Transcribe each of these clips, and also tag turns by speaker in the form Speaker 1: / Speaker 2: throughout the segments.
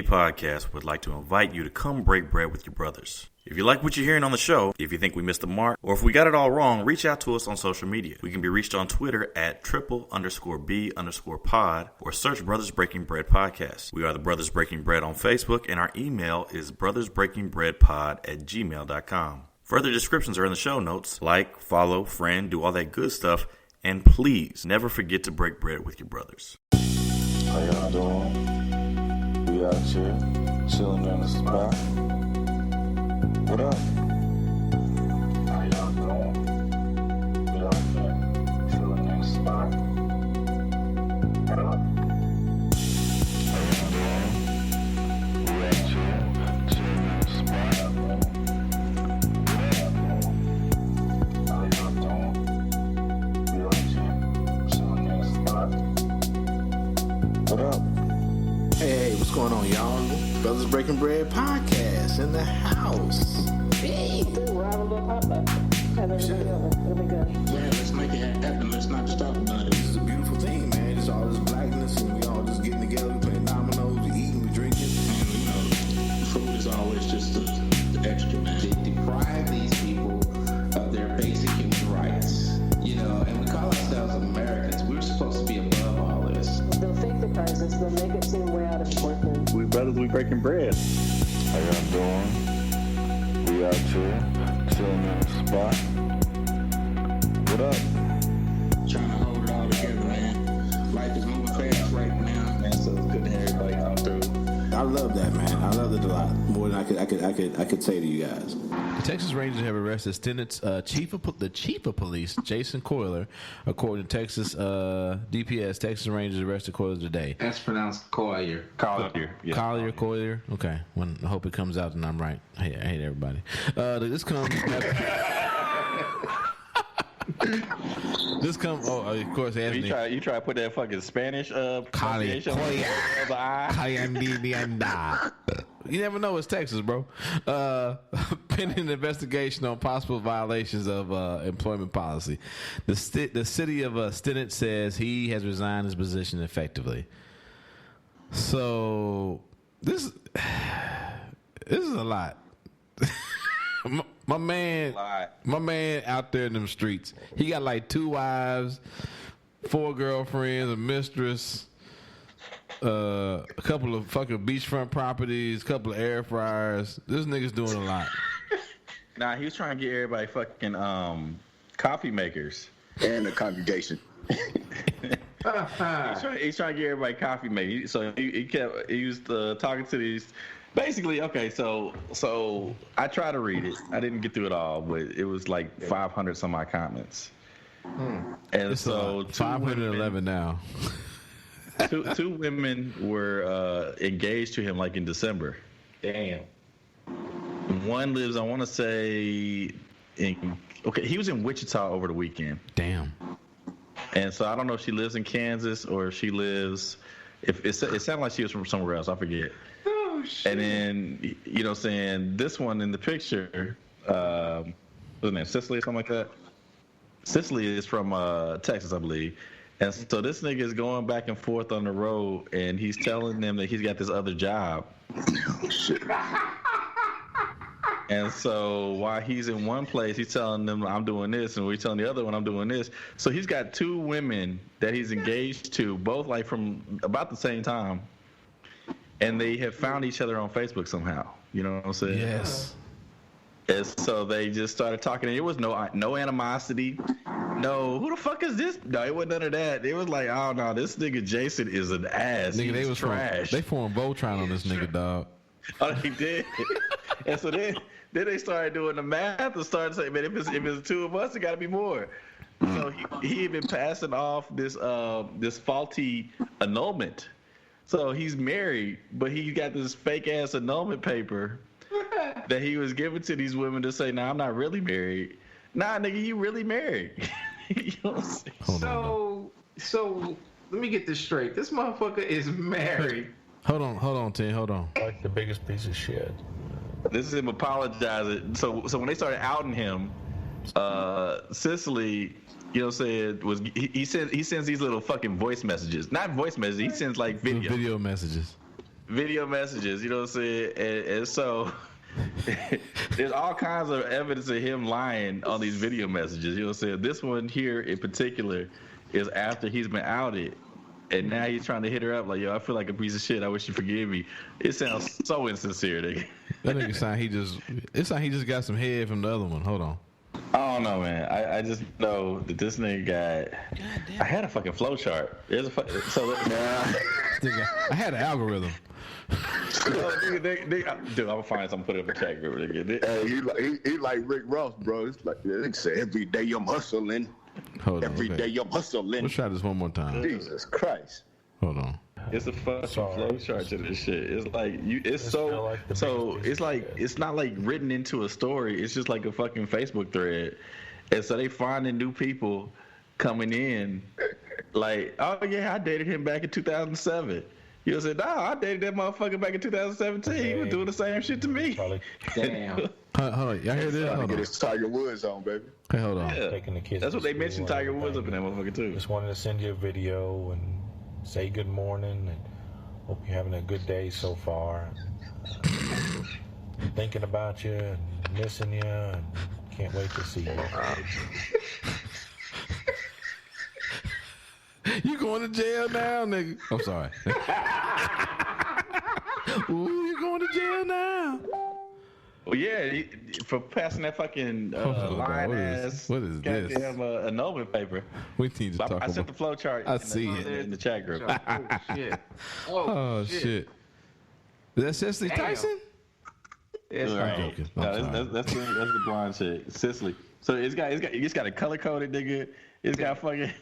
Speaker 1: Podcast would like to invite you to come break bread with your brothers. If you like what you're hearing on the show, if you think we missed the mark, or if we got it all wrong, reach out to us on social media. We can be reached on Twitter at @triple_B_pod or search Brothers Breaking Bread Podcast. We are the Brothers Breaking Bread on Facebook, and our email is brothersbreakingbreadpod@gmail.com. Further descriptions are in the show notes. Like, follow, friend, do all that good stuff, and please never forget to break bread with your brothers.
Speaker 2: How y'all doing? We out here chilling in the spot. What up? How y'all doing? We out here chilling in the spot. What up? How y'all doing? We out here chilling in the spot. How y'all doing? We out here chilling in the spot. What up?
Speaker 3: Hey, what's going on, y'all? Brothers Breaking Bread Podcast in the house. Hey.
Speaker 4: We'll have a little potluck. Have everybody over. It'll be good.
Speaker 5: Yeah, let's make it happen. Let's not just talk about it.
Speaker 3: This is a beautiful thing, man. It's all this blackness, and we all just getting together, we playing dominoes, we eating, we drinking.
Speaker 5: And, you know, food is always just the extra, man.
Speaker 6: They deprive these people of their basic human rights. You know, and we call ourselves Americans. We're supposed to be above all this.
Speaker 4: They'll fake the crisis. They'll make it seem way out of proportion.
Speaker 7: We brothers, we breaking bread.
Speaker 2: How y'all doing? We out here chilling in the spot. What up?
Speaker 5: Trying to hold it all together, man. Life is moving fast right now, man. So it's good to have everybody come through.
Speaker 3: I love that, man. I love it a lot. More than I could say to you guys.
Speaker 8: The Texas Rangers have arrested Stinnett's chief of police, Jason Coiler. According to Texas DPS, Texas Rangers arrested Coiler today.
Speaker 6: That's pronounced Collier.
Speaker 7: Collier. Yeah.
Speaker 8: Collier, Coiler. Okay. I hope it comes out and I'm right. I hate everybody. This comes. Oh, of course, Anthony.
Speaker 7: You try to put that fucking Spanish
Speaker 8: Collier.
Speaker 7: pronunciation on the eye.
Speaker 8: You never know, it's Texas, bro. Pending an investigation on possible violations of employment policy. The city of Stinnett says he has resigned his position effectively. So this is a lot. My man out there in them streets, he got like 2 wives, 4 girlfriends, a mistress, a couple of fucking beachfront properties, a couple of air fryers. This nigga's doing a lot.
Speaker 7: Nah, he was trying to get everybody fucking coffee makers.
Speaker 5: And the congregation.
Speaker 7: He's trying to get everybody coffee makers. So he was talking to these. Basically, okay, so I tried to read it. I didn't get through it all, but it was like 500 some odd comments. And
Speaker 8: It's
Speaker 7: so
Speaker 8: 511 now.
Speaker 7: two women were engaged to him like in December.
Speaker 6: Damn.
Speaker 7: One lives, I want to say, he was in Wichita over the weekend.
Speaker 8: Damn.
Speaker 7: And so I don't know if she lives in Kansas or if she lives, it sounded like she was from somewhere else. I forget.
Speaker 6: Oh, shit.
Speaker 7: And then, you know what I'm saying, this one in the picture, what's her name, Cicely or something like that? Cicely is from Texas, I believe. And so this nigga is going back and forth on the road, and he's telling them that he's got this other job.
Speaker 5: Oh, shit.
Speaker 7: And so while he's in one place, he's telling them, I'm doing this, and we're telling the other one, I'm doing this. So he's got 2 women that he's engaged to, both like from about the same time. And they have found each other on Facebook somehow. You know what I'm saying?
Speaker 8: Yes.
Speaker 7: And so they just started talking, and it was no animosity. No, who the fuck is this? No, it wasn't none of that. It was like, oh no, this nigga Jason is an ass.
Speaker 8: Nigga,
Speaker 7: He's trash.
Speaker 8: They formed Voltron on this nigga, dog.
Speaker 7: Oh, they did. And so then they started doing the math and started saying, man, if it's 2 of us, it got to be more. So he had been passing off this faulty annulment. So he's married, but he got this fake ass annulment paper that he was giving to these women to say, "Nah, I'm not really married." Nah, nigga, you really married. You know what I'm saying?
Speaker 6: So let me get this straight. This motherfucker is married.
Speaker 8: Hold on, Tim. Hold on.
Speaker 2: Like the biggest piece of shit.
Speaker 7: This is him apologizing. So when they started outing him, Cicely, you know what I'm saying, he sends these little fucking voice messages. Not voice messages, he sends like video.
Speaker 8: Video messages.
Speaker 7: video messages. You know what I'm saying? And so there's all kinds of evidence of him lying on these video messages. You know what I'm saying? This one here in particular is after he's been outed. And now he's trying to hit her up like, yo, I feel like a piece of shit. I wish you forgive me. It sounds so insincere, nigga.
Speaker 8: That nigga sound it's like he just got some head from the other one. Hold on.
Speaker 7: I don't know, man. I just know that this nigga got. I had a fucking flow chart. There's a
Speaker 8: I had an algorithm.
Speaker 7: dude, I'm gonna find something, put it up in the chat group again.
Speaker 9: He like Rick Ross, bro. It's like they say every day I'm hustling. Every day I'm hustling.
Speaker 8: Let's try this one more time.
Speaker 9: Jesus Christ.
Speaker 8: Hold on.
Speaker 7: It's a fucking flow chart to this shit. It's like it's so it's like it's not like written into a story. It's just like a fucking Facebook thread, and so they finding new people coming in. Like, oh yeah, I dated him back in 2007. You know, said, nah, I dated that motherfucker back in 2017. He was doing the same shit to me.
Speaker 6: Damn.
Speaker 8: Hold on. Y'all hear this? Hold on.
Speaker 9: Get his Tiger Woods on, baby.
Speaker 8: Hey, hold on.
Speaker 7: Yeah.
Speaker 10: Taking the kids
Speaker 7: That's
Speaker 10: to
Speaker 7: what they
Speaker 10: school
Speaker 7: mentioned
Speaker 10: and
Speaker 7: Tiger Woods up in that
Speaker 10: everything.
Speaker 7: motherfucker too.
Speaker 10: Just wanted to send you a video and say good morning and hope you're having a good day so far. Thinking about you and missing you and can't wait to see you.
Speaker 8: You going to jail now, nigga? I'm sorry. Ooh, you going to jail now?
Speaker 7: Well, yeah, for passing that fucking line ass
Speaker 8: what is this?
Speaker 7: goddamn annulment paper.
Speaker 8: We need to talk
Speaker 7: I sent
Speaker 8: about.
Speaker 7: the flow chart.
Speaker 8: I see it
Speaker 7: in the chat group.
Speaker 6: Oh, shit.
Speaker 8: Oh shit! Is that Cicely Tyson?
Speaker 6: It's
Speaker 7: Right.
Speaker 8: I'm joking.
Speaker 7: No,
Speaker 8: I'm sorry.
Speaker 7: that's the blonde chick, Cicely. So it's got a color coded nigga. It's got fucking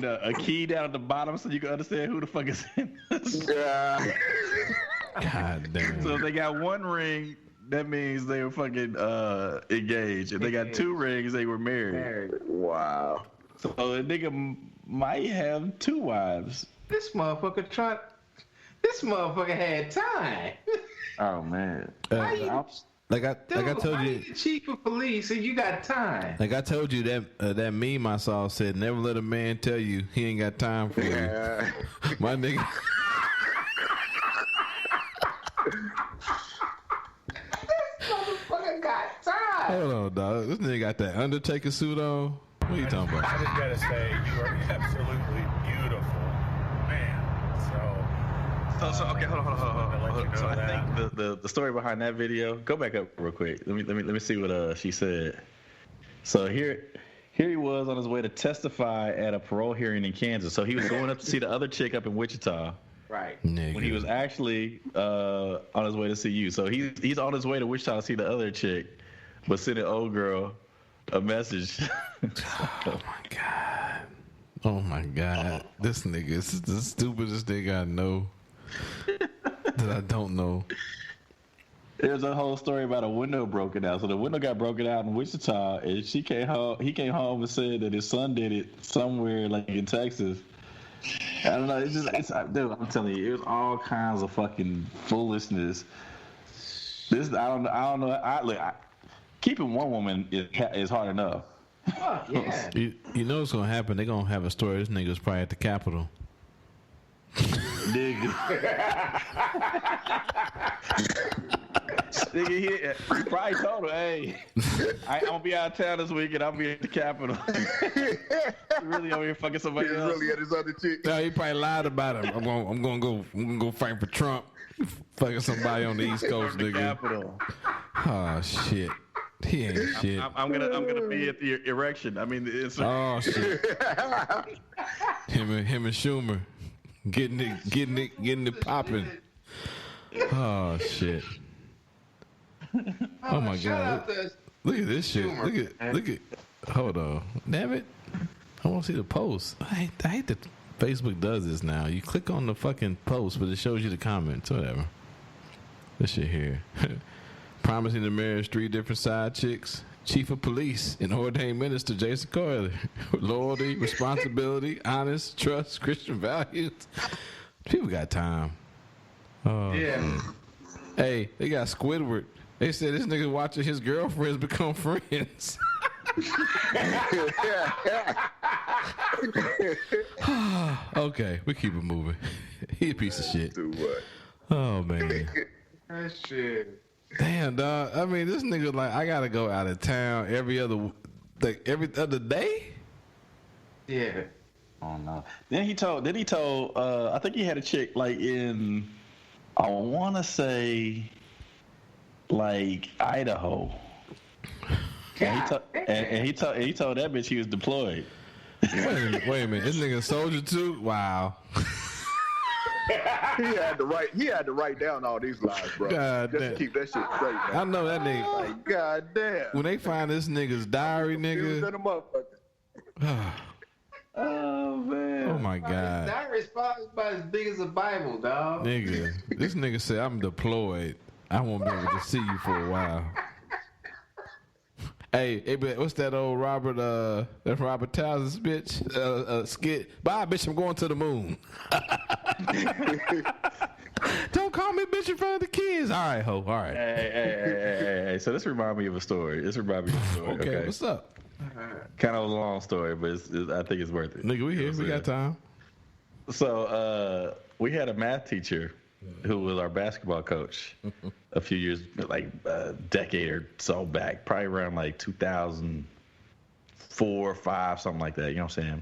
Speaker 7: a key down at the bottom so you can understand who the fuck is in this.
Speaker 8: God damn.
Speaker 7: So if they got one ring, that means they were fucking engaged. If they got two rings, they were married.
Speaker 9: Wow.
Speaker 7: So a nigga might have two wives.
Speaker 6: This motherfucker had time.
Speaker 7: Oh man.
Speaker 8: Like I told you,
Speaker 6: the chief of police and you got time.
Speaker 8: like I told you that meme I saw said, "Never let a man tell you he ain't got time for you." My nigga.
Speaker 6: Motherfucker got time.
Speaker 8: Hold on, dog. This nigga got that Undertaker suit on. What are you talking about?
Speaker 10: I just gotta say, you are absolutely beautiful, man.
Speaker 7: So okay, hold on.
Speaker 10: Let you know
Speaker 7: So I
Speaker 10: that.
Speaker 7: think the story behind that video. Go back up real quick. Let me see what she said. So here he was on his way to testify at a parole hearing in Kansas. So he was going up to see the other chick up in Wichita.
Speaker 6: Right.
Speaker 8: Nigga.
Speaker 7: When he was actually on his way to see you. So he's on his way to Wichita to see the other chick, but sent an old girl a message.
Speaker 8: Oh my god. This nigga is the stupidest nigga I know. That I don't know.
Speaker 7: There's a whole story about a window broken out. So the window got broken out in Wichita, and he came home and said that his son did it somewhere like in Texas. I don't know. Dude, I'm telling you, it was all kinds of fucking foolishness. I don't know. Keeping one woman is hard enough.
Speaker 6: Fuck yeah.
Speaker 8: You know what's gonna happen? They're gonna have a story. This nigga's probably at the Capitol.
Speaker 7: Nigga, he probably told him, "Hey, I'm gonna be out of town this weekend. I'll be at the Capitol." Really over here fucking somebody else.
Speaker 9: Really at his other chick.
Speaker 8: No, he probably lied about him. I'm gonna go fight for Trump. Fucking somebody on the East Coast,
Speaker 7: The
Speaker 8: nigga.
Speaker 7: Capitol.
Speaker 8: Oh shit. He ain't shit.
Speaker 7: I'm gonna be at the erection. I mean, it's
Speaker 8: Oh shit. Him and Schumer getting it popping. Oh shit. Oh my god. Look at this shit. Look at. Hold on. Damn it. I want to see the post. I hate that Facebook does this now. You click on the fucking post, but it shows you the comments. Whatever. This shit here. Promising to marry 3 different side chicks. Chief of Police and ordained minister Jason Coyle. Loyalty, responsibility, honest, trust, Christian values. People got time. Oh,
Speaker 6: Yeah.
Speaker 8: man. Hey, they got Squidward. They said this nigga watching his girlfriends become friends. Okay, we keep it moving. He a piece of shit.
Speaker 9: Do what?
Speaker 8: Oh man.
Speaker 11: That shit.
Speaker 8: Damn, dog. I mean, this nigga like I gotta go out of town every other day.
Speaker 11: Yeah.
Speaker 7: Oh no. Then he told. I think he had a chick like in. I want to say, like Idaho. And he told that bitch he was deployed.
Speaker 8: Wait a minute. This nigga a soldier too? Wow.
Speaker 9: He had to write down all these lies, bro.
Speaker 8: God
Speaker 9: just
Speaker 8: damn.
Speaker 9: to keep that shit straight, man.
Speaker 8: I know that nigga.
Speaker 9: Like, God damn.
Speaker 8: When they find this nigga's diary,
Speaker 9: He was in
Speaker 8: nigga.
Speaker 9: a motherfucker.
Speaker 7: Oh man.
Speaker 8: Oh my God.
Speaker 11: That response about as big as a Bible, dog.
Speaker 8: Nigga. This nigga said I'm deployed. I won't be able to see you for a while. Hey, but what's that old Robert Townsend's bitch skit? Bye, bitch, I'm going to the moon. Don't call me bitch in front of the kids. All right, ho. All right.
Speaker 7: Hey. So this reminds me of a story.
Speaker 8: Okay, what's up?
Speaker 7: Kind of a long story, but I think it's worth it.
Speaker 8: Nigga, we here. We got time.
Speaker 7: So we had a math teacher who was our basketball coach a few years, like a decade or so back, probably around like 2004 or 5, something like that. You know what I'm saying?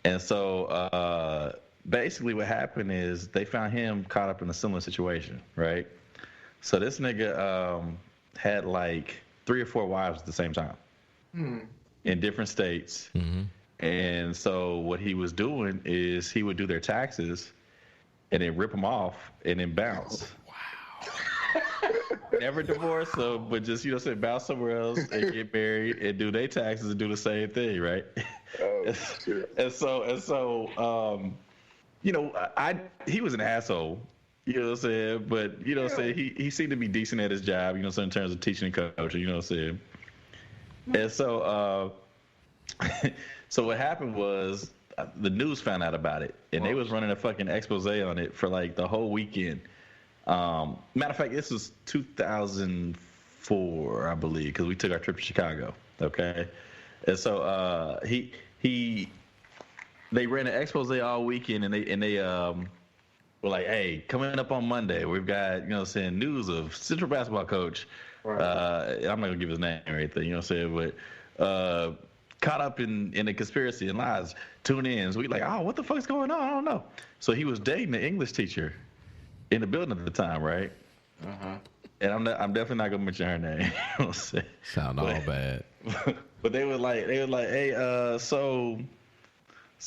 Speaker 7: And so basically what happened is they found him caught up in a similar situation, right? So this nigga had like 3 or 4 wives at the same time in different states. Mm-hmm. And so what he was doing is he would do their taxes and then rip them off and then bounce. Wow. Never divorce them, but just, bounce somewhere else and get married and do their taxes and do the same thing, right?
Speaker 9: Oh,
Speaker 7: and so he was an asshole, you know what I'm saying? But, you know what I'm saying, he seemed to be decent at his job, you know what I'm saying, in terms of teaching and coaching, you know what I'm saying? And so, so what happened was the news found out about it, and they was running a fucking expose on it for like the whole weekend. Matter of fact, this was 2004, I believe, because we took our trip to Chicago. Okay, and so they ran an expose all weekend, and they were like, hey, coming up on Monday, we've got news of Central basketball coach. Right. I'm not gonna give his name or anything, you know what I'm saying, but caught up in a conspiracy and lies. Tune in. So we like, oh, what the fuck is going on? I don't know. So he was dating the English teacher in the building at the time, right? Uh-huh. And I'm definitely not gonna mention her name. You know what I'm saying?
Speaker 8: Sound all bad.
Speaker 7: But they were like, hey, so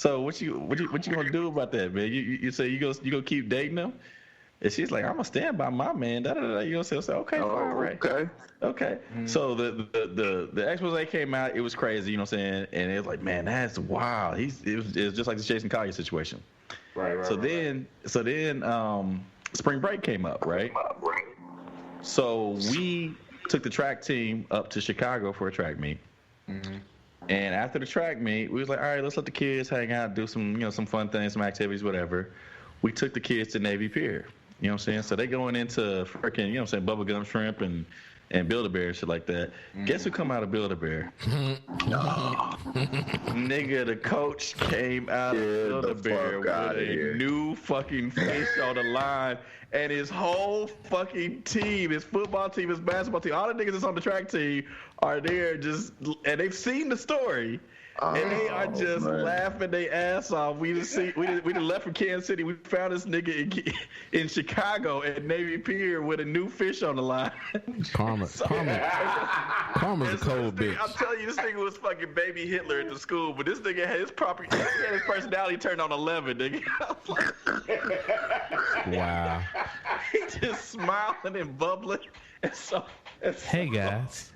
Speaker 7: what you gonna do about that, man? You say you gonna keep dating them? And she's like, I'm gonna stand by my man. You know what I'm saying? So, okay, fine, right. Okay. Mm-hmm. So the expose came out. It was crazy. You know what I'm saying? And it was like, man, that's wild. It was just like the Jason Collier situation. Right. So then spring break came up, right? So we took the track team up to Chicago for a track meet. Mm-hmm. And after the track meet, we was like, all right, let's let the kids hang out, do some some fun things, some activities, whatever. We took the kids to Navy Pier. You know what I'm saying? So they going into freaking, bubblegum shrimp and Build-A-Bear and shit like that. Guess who come out of Build-A-Bear? Nigga, the coach came out of Build-A-Bear with a new fucking fish on the line. And his whole fucking team, his football team, his basketball team, all the niggas that's on the track team are there and they've seen the story. And they are just laughing their ass off. We just left from Kansas City. We found this nigga in Chicago at Navy Pier with a new fish on the line.
Speaker 8: Karma's a cold bitch.
Speaker 7: I'm telling you, this nigga was fucking baby Hitler at the school, but this nigga had his personality turned on 11, nigga.
Speaker 8: Wow.
Speaker 7: He just smiling and bubbling.
Speaker 8: Hey guys.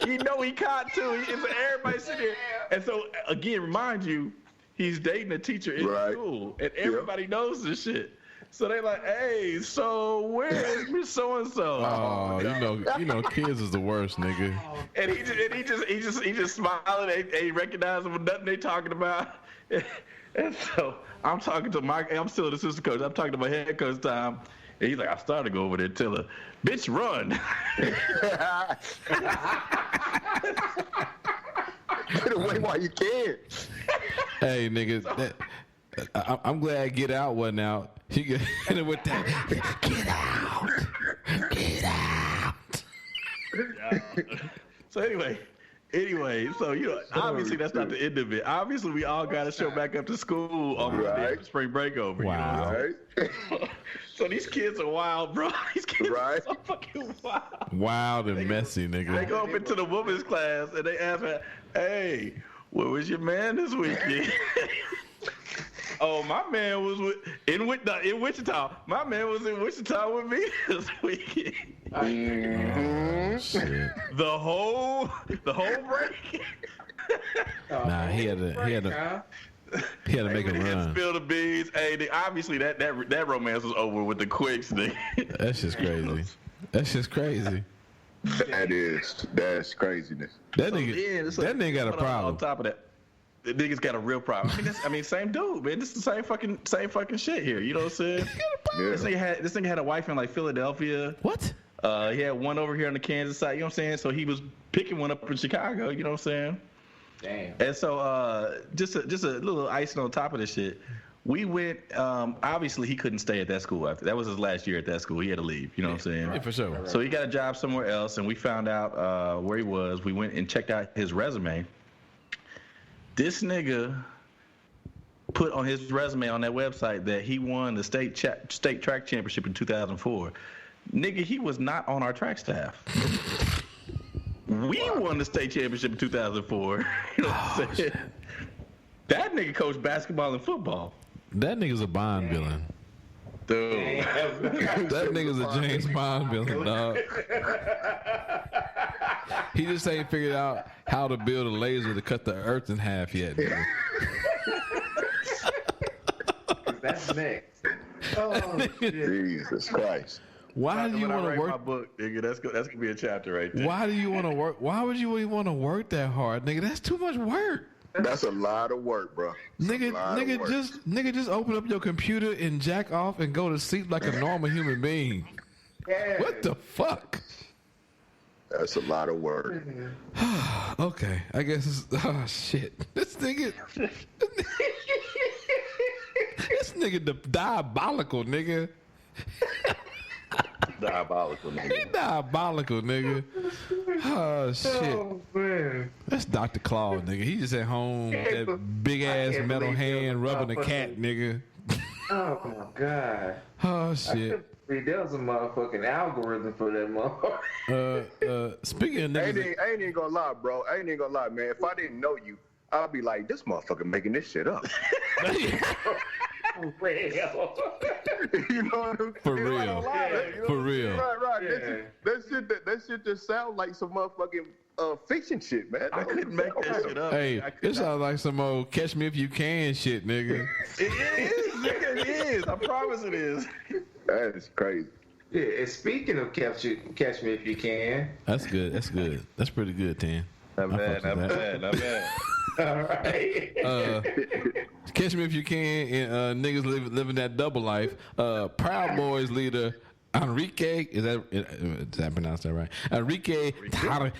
Speaker 7: He caught too. Everybody sitting there. And so again, remind you, he's dating a teacher in school, and everybody knows this shit. So they like, hey, so where's Miss So and So?
Speaker 8: Oh, you know, kids is the worst, nigga.
Speaker 7: And he just smiling. They recognize him with nothing they talking about. And so I'm talking to I'm still the assistant coach. I'm talking to my head coach Tom. And he's like, I started to go over there and tell her, bitch, run.
Speaker 9: Get away while you can.
Speaker 8: Hey, nigga, I'm glad Get Out wasn't out. He got hit him with that. Get out. Get out.
Speaker 7: So anyway, so obviously that's not the end of it. Obviously, we all got to show back up to school on spring break over.
Speaker 8: Wow.
Speaker 7: So these kids are wild, bro. These kids are so fucking wild.
Speaker 8: Wild and messy, nigga.
Speaker 7: They go up into the women's class and they ask her, "Hey, where was your man this weekend?" Oh, my man was in Wichita. My man was in Wichita with me this weekend.
Speaker 8: Oh, shit.
Speaker 7: The whole break.
Speaker 8: Nah, he had to make a run.
Speaker 7: Spill the beans. Hey, obviously that romance was over with the quicks, nigga.
Speaker 8: That's just crazy. That's just crazy.
Speaker 9: That's craziness.
Speaker 8: That nigga got a problem.
Speaker 7: On top of that, the nigga's got a real problem. I mean, same dude, man. This is the same fucking shit here. You know what I'm saying? This nigga had a wife in like Philadelphia.
Speaker 8: What?
Speaker 7: He had one over here on the Kansas side. You know what I'm saying? So he was picking one up in Chicago. You know what I'm saying?
Speaker 11: Damn.
Speaker 7: And so just a little icing on top of this shit. We went. Obviously, he couldn't stay at that school after. That was his last year at that school. He had to leave. You know what I'm saying?
Speaker 8: Yeah, for sure.
Speaker 7: So he got a job somewhere else, and we found out where he was. We went and checked out his resume. This nigga put on his resume on that website that he won the state track championship in 2004. Nigga, he was not on our track staff. We won the state championship in 2004. You know what I'm saying? That nigga coached basketball and football.
Speaker 8: That nigga's a Bond villain.
Speaker 7: Dude.
Speaker 8: That nigga's a James Bond villain, dog. He just ain't figured out how to build a laser to cut the earth in half yet, nigga.
Speaker 11: That's next. Oh, shit.
Speaker 9: Jesus Christ.
Speaker 8: Why do you want to work?
Speaker 7: My book, nigga, that's gonna be a chapter right there.
Speaker 8: Why do you want to work? Why would you even want to work that hard, nigga? That's too much work.
Speaker 9: That's a lot of work, bro.
Speaker 8: Nigga, just open up your computer and jack off and go to sleep like a normal human being.
Speaker 11: Yeah.
Speaker 8: What the fuck?
Speaker 9: That's a lot of work.
Speaker 8: Okay, I guess it's, shit. This nigga diabolical, nigga.
Speaker 7: Diabolical, nigga.
Speaker 8: He diabolical, nigga. Oh, shit.
Speaker 11: Oh, man.
Speaker 8: That's Dr. Claw, nigga. He just at home, that big ass metal hand rubbing a cat, nigga.
Speaker 11: Oh, my God.
Speaker 8: Oh, shit.
Speaker 11: There was a motherfucking algorithm for that motherfucker.
Speaker 8: Speaking of niggas,
Speaker 9: I ain't even gonna lie, bro. I ain't even gonna lie, man. If I didn't know you, I'd be like, this motherfucker making this shit up.
Speaker 11: For real.
Speaker 9: You know what I'm saying?
Speaker 8: For real. For real.
Speaker 9: Right.
Speaker 11: Yeah.
Speaker 9: That shit just sounds like some motherfucking fiction shit, man.
Speaker 7: I couldn't make that shit up.
Speaker 8: Hey, it sounds like some old Catch Me If You Can shit, nigga.
Speaker 7: It is, nigga. It is. I promise it is.
Speaker 9: That is crazy.
Speaker 11: Yeah, and speaking of Catch Me If You Can.
Speaker 8: That's good. That's pretty good, Tan.
Speaker 7: Not bad.
Speaker 11: All right.
Speaker 8: Catch Me If You Can and niggas living that double life. Proud Boys leader Enrique, is that pronounced that right? Enrique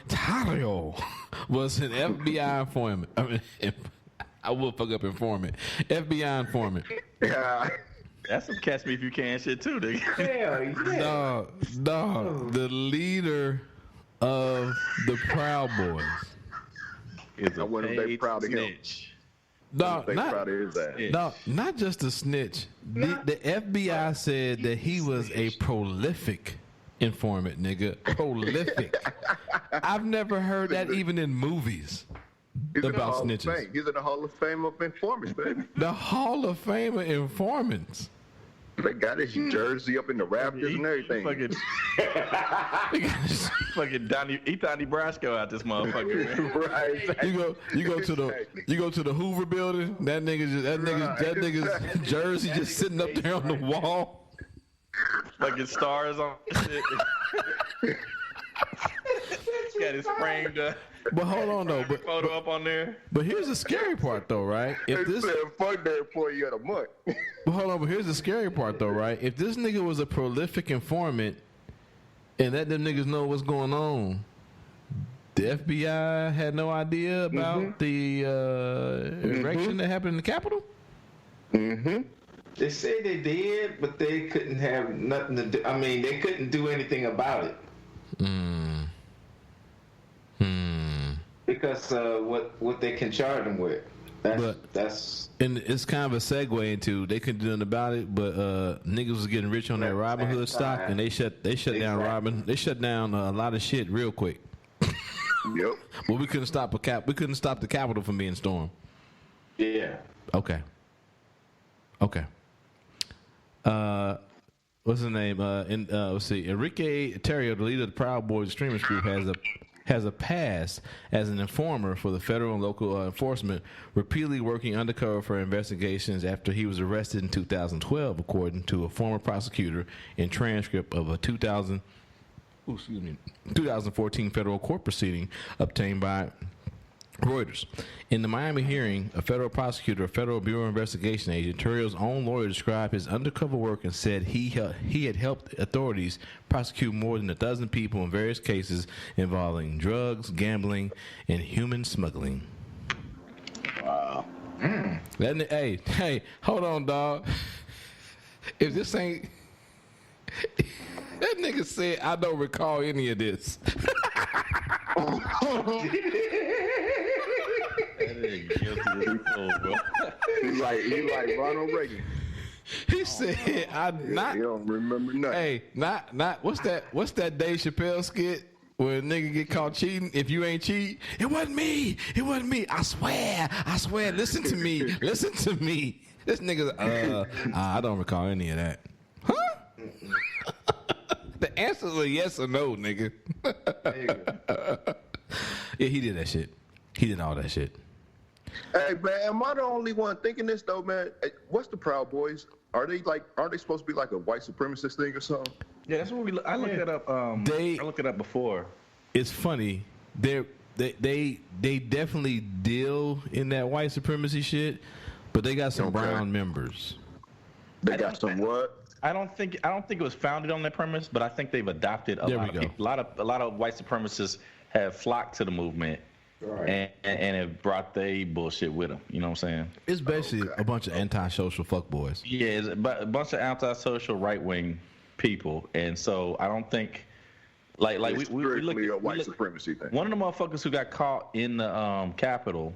Speaker 8: Tario was an FBI informant. I will fuck up informant. FBI informant.
Speaker 9: Yeah.
Speaker 7: That's some Catch Me If You Can shit too, nigga.
Speaker 11: Hell yeah.
Speaker 8: Dog, the leader of the Proud Boys.
Speaker 9: I wonder if they proud of him.
Speaker 8: No, not just a snitch. The FBI said that he was a prolific informant, nigga. Prolific. I've never heard that even in movies.
Speaker 9: He's
Speaker 8: about
Speaker 9: in the
Speaker 8: snitches.
Speaker 9: He's in the Hall of Fame of informants, baby.
Speaker 8: The Hall of Fame of informants.
Speaker 9: They got his jersey up in the Raptors and everything.
Speaker 7: Fucking Donnie Brasco out this motherfucker, man.
Speaker 9: Right.
Speaker 8: You go to the Hoover building. That nigga's jersey just sitting up there on the wall.
Speaker 7: Fucking stars on shit. Got his framed up.
Speaker 8: But hold on though. But
Speaker 7: photo up on there.
Speaker 8: But here's the scary part though, right?
Speaker 9: If this fuck that employee of the month.
Speaker 8: But hold on. But here's the scary part though, right? If this nigga was a prolific informant and let them niggas know what's going on, the FBI had no idea about the erection that happened in the Capitol.
Speaker 11: They say they did, but they couldn't have nothing to do. I mean, they couldn't do anything about it. Because what they can charge them with. That's
Speaker 8: and it's kind of a segue into they couldn't do nothing about it, but niggas was getting rich on that Robin Hood stock, and they shut down Robin. They shut down a lot of shit real quick.
Speaker 9: Yep.
Speaker 8: Well, we couldn't stop we couldn't stop the Capitol from being stormed.
Speaker 11: Yeah.
Speaker 8: Okay. What's his name? Let's see. Enrique Terrio, the leader of the Proud Boys extremist group, has a past as an informer for the federal and local enforcement, repeatedly working undercover for investigations after he was arrested in 2012, according to a former prosecutor in transcript of a 2014 federal court proceeding obtained by Reuters. In the Miami hearing, a federal prosecutor, a Federal Bureau of Investigation agent, Terrio's own lawyer, described his undercover work and said he had helped authorities prosecute more than a dozen people in various cases involving drugs, gambling, and human smuggling.
Speaker 9: Wow.
Speaker 8: Hey, hold on, dog. If this ain't... That nigga said, I don't recall any of this.
Speaker 9: He's like Ronald Reagan.
Speaker 8: He said,
Speaker 9: You don't remember nothing.
Speaker 8: Hey, not what's that Dave Chappelle skit where a nigga get caught cheating? If you ain't cheat, it wasn't me. I swear. Listen to me. This nigga, I don't recall any of that. Huh? The answer is a yes or no, nigga. Yeah, he did that shit. He did all that shit.
Speaker 9: Hey man, am I the only one thinking this though, man? Hey, what's the Proud Boys? Aren't they supposed to be like a white supremacist thing or something?
Speaker 7: Yeah, that's what I looked it up. I looked it up before.
Speaker 8: It's funny. They definitely deal in that white supremacy shit, but they got some brown members.
Speaker 9: They got some what?
Speaker 7: I don't think it was founded on that premise, but I think they've adopted a lot of people. A lot of white supremacists have flocked to the movement. Right. And it brought they bullshit with them. You know what I'm saying?
Speaker 8: It's basically a bunch of antisocial fuckboys.
Speaker 7: Yeah, it's a bunch of antisocial right-wing people. And so I don't think, we look at
Speaker 9: a white supremacy thing.
Speaker 7: One of the motherfuckers who got caught in the Capitol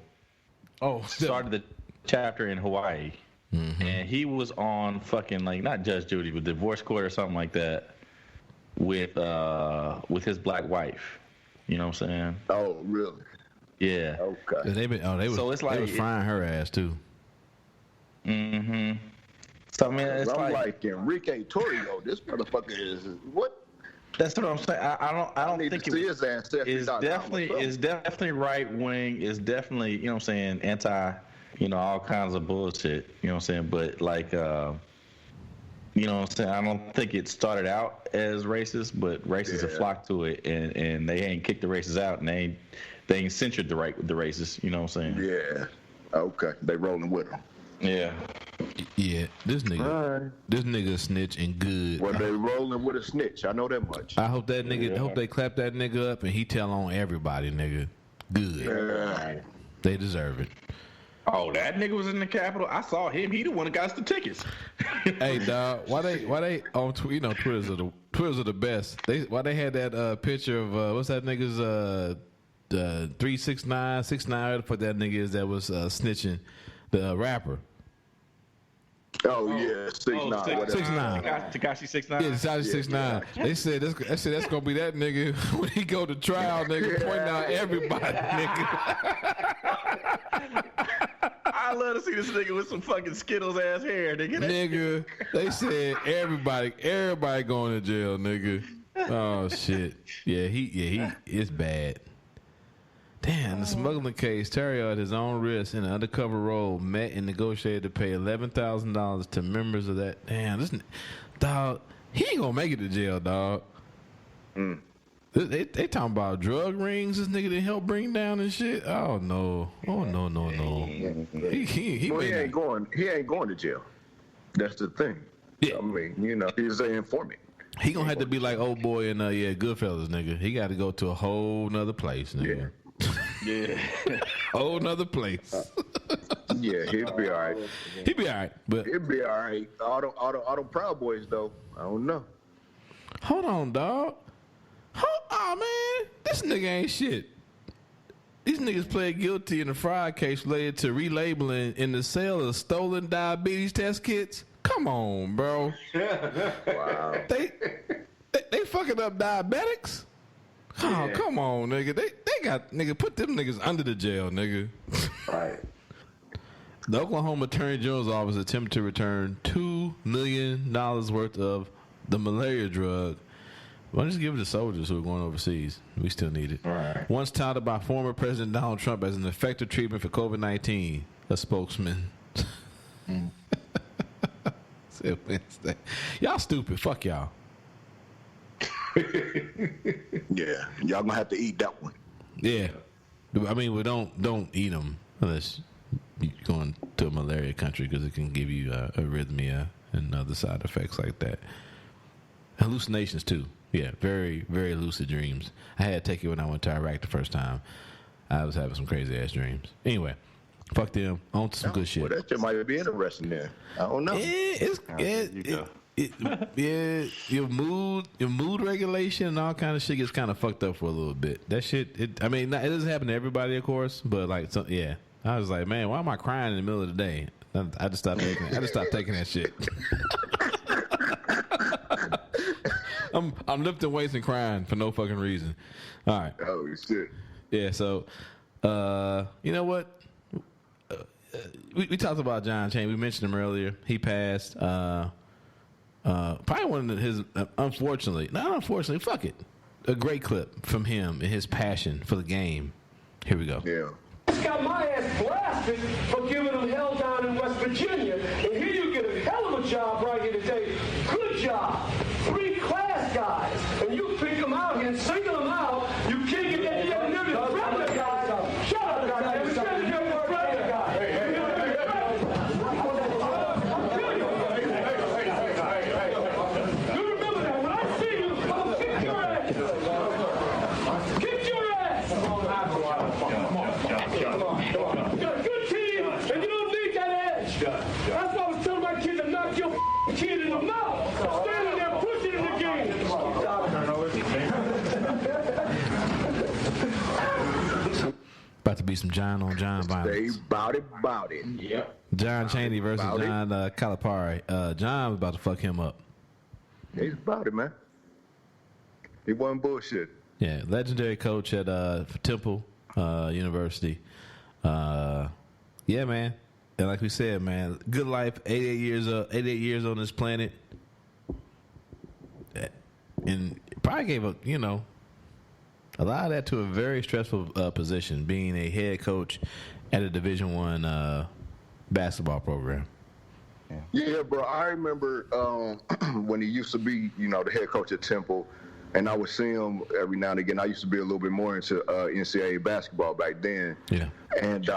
Speaker 7: started the chapter in Hawaii. Mm-hmm. And he was on fucking, not Judge Judy, but divorce court or something like that with his black wife. You know what I'm saying?
Speaker 9: Oh, really?
Speaker 7: Yeah.
Speaker 9: Okay.
Speaker 8: They was frying her ass too.
Speaker 7: Mm-hmm. So I mean, it's
Speaker 9: like Enrique Torrio. This motherfucker is what?
Speaker 7: That's what I'm saying. I don't think
Speaker 9: his ancestry.
Speaker 7: It's definitely right wing. It's definitely, you know what I'm saying, anti, all kinds of bullshit. You know what I'm saying? But you know what I'm saying? I don't think it started out as racist, but racists have flocked to it, and they ain't kicked the racists out, and they ain't censured the racists. You know what I'm saying?
Speaker 9: Yeah. Okay. They rolling with them.
Speaker 7: Yeah.
Speaker 8: Yeah. This nigga snitch and good.
Speaker 9: Well, they rolling with a snitch. I know that much.
Speaker 8: I hope that nigga. Hope they clap that nigga up and he tell on everybody, nigga. Good.
Speaker 9: Yeah.
Speaker 8: They deserve it.
Speaker 7: Oh, that nigga was in the Capitol. I saw him. He the one that got us the tickets.
Speaker 8: Hey, dog, why they on Twitter's are the best. Why they had that picture of what's that nigga's 369 for that nigga is that was snitching the rapper.
Speaker 9: Oh yeah, 6ix9ine.
Speaker 8: 6ix9ine.
Speaker 7: Tekashi 6ix9ine.
Speaker 8: Yeah, Tekashi 6ix9ine.
Speaker 9: Yeah.
Speaker 8: They said that's gonna be that nigga when he go to trial, nigga, pointing out everybody, nigga.
Speaker 7: I love to see this nigga with some fucking Skittles ass hair, nigga.
Speaker 8: Nigga, they said everybody going to jail, nigga. Oh shit. He it's bad. Damn, the smuggling case, Terrio at his own risk in an undercover role met and negotiated to pay $11,000 to members of that. Damn, this dog, he ain't gonna make it to jail, dog. They talking about drug rings this nigga didn't help bring down and shit. Oh no. He
Speaker 9: ain't going to jail. That's the thing. Yeah. I mean, he's an informant.
Speaker 8: He gonna have to be like old boy in Goodfellas, nigga. He got to go to a whole nother place, nigga.
Speaker 7: Yeah.
Speaker 8: Whole nother place.
Speaker 9: Yeah, he'll be all right.
Speaker 8: He'll be all right, but
Speaker 9: He'll be all right. All them Proud Boys though, I don't know.
Speaker 8: hold on, dog. Oh man, this nigga ain't shit. These niggas pled guilty in a fraud case related to relabeling in the sale of stolen diabetes test kits. Come on, bro.
Speaker 9: Wow.
Speaker 8: They fucking up diabetics? Oh, come on, nigga. They got, nigga, put them niggas under the jail, nigga.
Speaker 11: Right.
Speaker 8: The Oklahoma Attorney General's office attempted to return $2 million worth of the malaria drug. Why don't you give it to soldiers who are going overseas? We still need it.
Speaker 11: Right.
Speaker 8: Once touted by former President Donald Trump as an effective treatment for COVID-19, a spokesman said Wednesday. Y'all stupid. Fuck y'all.
Speaker 9: Yeah, y'all gonna have to eat that one.
Speaker 8: Yeah. I mean, we don't eat them unless you're going to a malaria country because it can give you arrhythmia and other side effects like that. Hallucinations too. Yeah, very, very lucid dreams. I had to take it when I went to Iraq the first time. I was having some crazy ass dreams. Anyway, fuck them. On to some good shit.
Speaker 9: Well, that shit might be interesting there. I don't know.
Speaker 8: Your mood regulation and all kind of shit gets kind of fucked up for a little bit. That shit, it doesn't happen to everybody, of course, but like, I was like, man, why am I crying in the middle of the day? I just stopped taking that shit. I'm lifting weights and crying for no fucking reason. All right.
Speaker 9: Oh shit.
Speaker 8: Yeah. So, you know what? We talked about John Chaney. We mentioned him earlier. He passed. Probably one of his, not unfortunately, fuck it. A great clip from him and his passion for the game. Here we go.
Speaker 9: Yeah.
Speaker 12: Just got my ass blasted for giving them hell down in West Virginia. And here you get a hell of a job right here today. Good job. 3 class guys. And you pick them out here and single them out. You can't get that damn nigga threaten the guy. Shut up, guys. You're trying to get a threaten the guy. You remember that. When I see you, I'm going to kick your ass. Kick your ass. You got a good team, and you don't need that edge. That's why I was telling my kid to knock your kid in the mouth. Standing there pushing in the game.
Speaker 8: About to be some John on John violence.
Speaker 9: Stay bout it.
Speaker 11: Yep.
Speaker 8: John Chaney versus John Calipari. John was about to fuck him up.
Speaker 9: He's about it, man. He wasn't bullshit.
Speaker 8: Yeah, legendary coach at Temple University. Yeah, man. And like we said, man, good life. 88 years on this planet, and probably gave a a lot of that to a very stressful position, being a head coach at a Division I basketball program.
Speaker 9: Yeah, bro. I remember when he used to be, the head coach at Temple, and I would see him every now and again. I used to be a little bit more into NCAA basketball back then.
Speaker 8: Yeah.
Speaker 9: And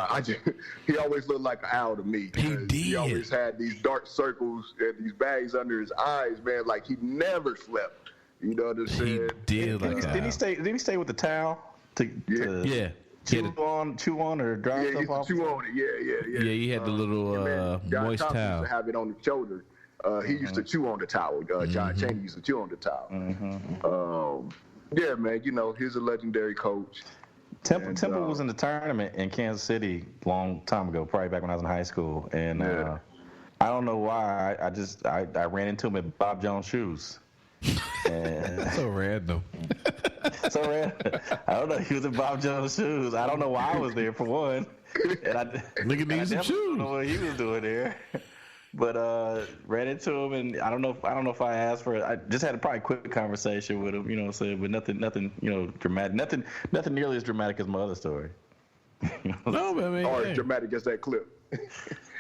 Speaker 9: he always looked like an owl to me.
Speaker 8: He did.
Speaker 9: He always had these dark circles and these bags under his eyes, man. Like he never slept. You know what I'm saying?
Speaker 8: He did.
Speaker 7: Did he stay with the towel?
Speaker 8: Yeah.
Speaker 7: Chew on or dry
Speaker 9: Yeah, he
Speaker 7: stuff off?
Speaker 9: used to chew on it. Yeah.
Speaker 8: Yeah, he had the little
Speaker 9: John
Speaker 8: moist
Speaker 9: Thompson
Speaker 8: towel.
Speaker 9: used to have it on his shoulder. He used to chew on the towel. John Chaney used to chew on the towel. Yeah, man. He's a legendary coach.
Speaker 7: Temple was in the tournament in Kansas City a long time ago, probably back when I was in high school, and I don't know why. I ran into him at Bob Jones' shoes. And
Speaker 8: so random.
Speaker 7: I don't know. He was in Bob Jones' shoes. I don't know why I was there for one. And
Speaker 8: Nigga needs some shoes.
Speaker 7: I don't know what he was doing there. But ran into him, and I don't know if I asked for it. I just had a probably quick conversation with him, but nothing, dramatic. Nothing nearly as dramatic as my other story.
Speaker 8: No, but I mean,
Speaker 9: or as dramatic as that clip. He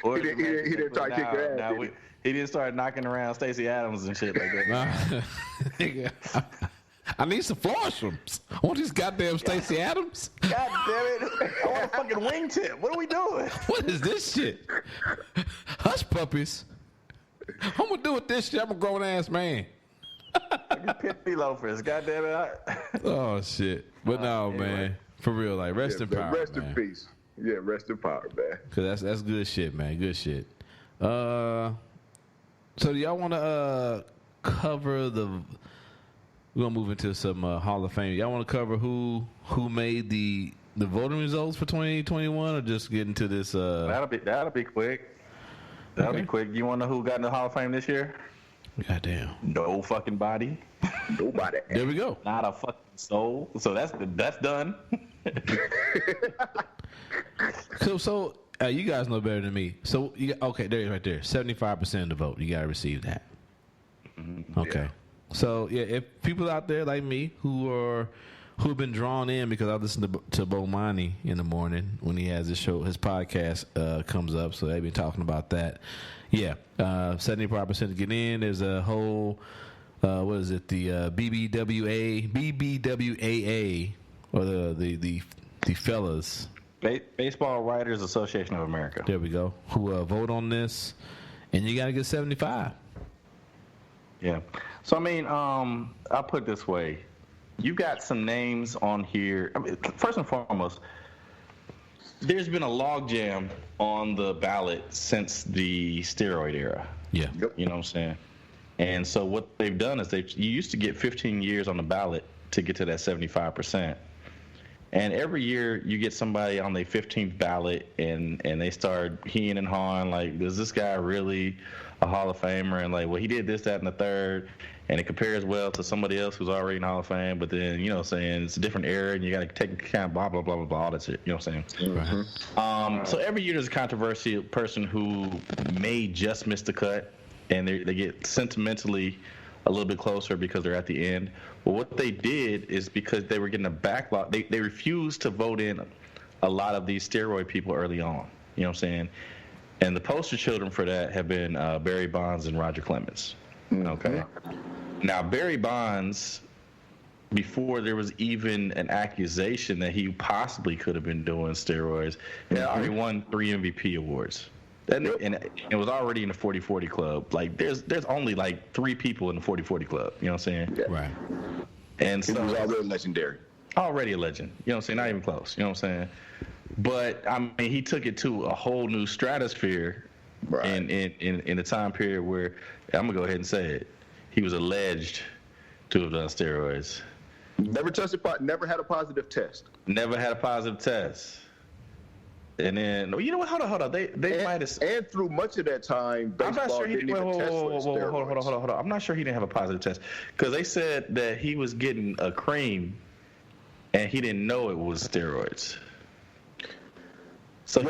Speaker 9: didn't try to kick your ass.
Speaker 7: He didn't start knocking around Stacey Adams and shit like that.
Speaker 8: I need some floshrooms. I want these goddamn Stacey Adams.
Speaker 7: God damn it. I want a fucking wingtip. What are we doing?
Speaker 8: What is this shit? Hush puppies. I'm going to do with this shit. I'm a grown ass man.
Speaker 7: Pit loafers. God damn it.
Speaker 8: Oh, shit. But no, anyway. Man. For real, like, rest in power.
Speaker 9: Rest in peace. Yeah, rest in power, man.
Speaker 8: Cause that's good shit, man. Good shit. So do y'all want to cover the? We're gonna move into some Hall of Fame. Y'all want to cover who made the voting results for 2021, or just get into this?
Speaker 7: That'll be quick. That'll be quick. You want to know who got in the Hall of Fame this year?
Speaker 8: Goddamn.
Speaker 7: No fucking body.
Speaker 9: Nobody.
Speaker 8: There we go.
Speaker 7: Not a fucking soul. So that's done.
Speaker 8: So you guys know better than me. So okay, there it is right there. 75% of the vote. You gotta receive that. Okay. Yeah. So yeah, if people out there like me who've been drawn in because I listen to Bo Money in the morning when he has his podcast comes up. So they've been talking about that. Yeah, 75% to get in. There's a whole what is it? The BBWAA, or the fellas.
Speaker 7: Baseball Writers Association of America.
Speaker 8: There we go. Who vote on this, and you got to get 75.
Speaker 7: Yeah. So I mean, I'll put it this way: you got some names on here. I mean, first and foremost, there's been a logjam on the ballot since the steroid era.
Speaker 8: Yeah.
Speaker 7: You know what I'm saying? And so what they've done is you used to get 15 years on the ballot to get to that 75%. And every year you get somebody on the 15th ballot and they start heeing and hawing, like, is this guy really a Hall of Famer? And like, well, he did this, that, and the third. And it compares well to somebody else who's already in the Hall of Fame. But then, you know, saying it's a different era and you got to take into account blah, blah, blah, blah, blah, all that shit. You know what I'm saying?
Speaker 8: Mm-hmm.
Speaker 7: So every year there's a controversial person who may just miss the cut. And they get sentimentally a little bit closer because they're at the end. Well, what they did is because they were getting a backlog, they refused to vote in a lot of these steroid people early on. You know what I'm saying? And the poster children for that have been Barry Bonds and Roger Clemens. Okay. Now, Barry Bonds, before there was even an accusation that he possibly could have been doing steroids, he already won 3 MVP awards. And it was already in the 40-40 club. Like, there's only like 3 people in the 40-40 club. You know what I'm saying?
Speaker 9: Yeah.
Speaker 8: Right.
Speaker 7: And so
Speaker 9: he was already legendary.
Speaker 7: Already a legend. You know what I'm saying? Not even close. You know what I'm saying? But I mean, he took it to a whole new stratosphere. Right. In a time period where, I'm gonna go ahead and say it, he was alleged to have done steroids.
Speaker 9: Never never had a positive test.
Speaker 7: Never had a positive test. And then, you know what? Hold on. They might have.
Speaker 9: And through much of that time, baseball didn't even test for steroids.
Speaker 7: Hold on. I'm not sure he didn't have a positive test because they said that he was getting a cream, and he didn't know it was steroids. So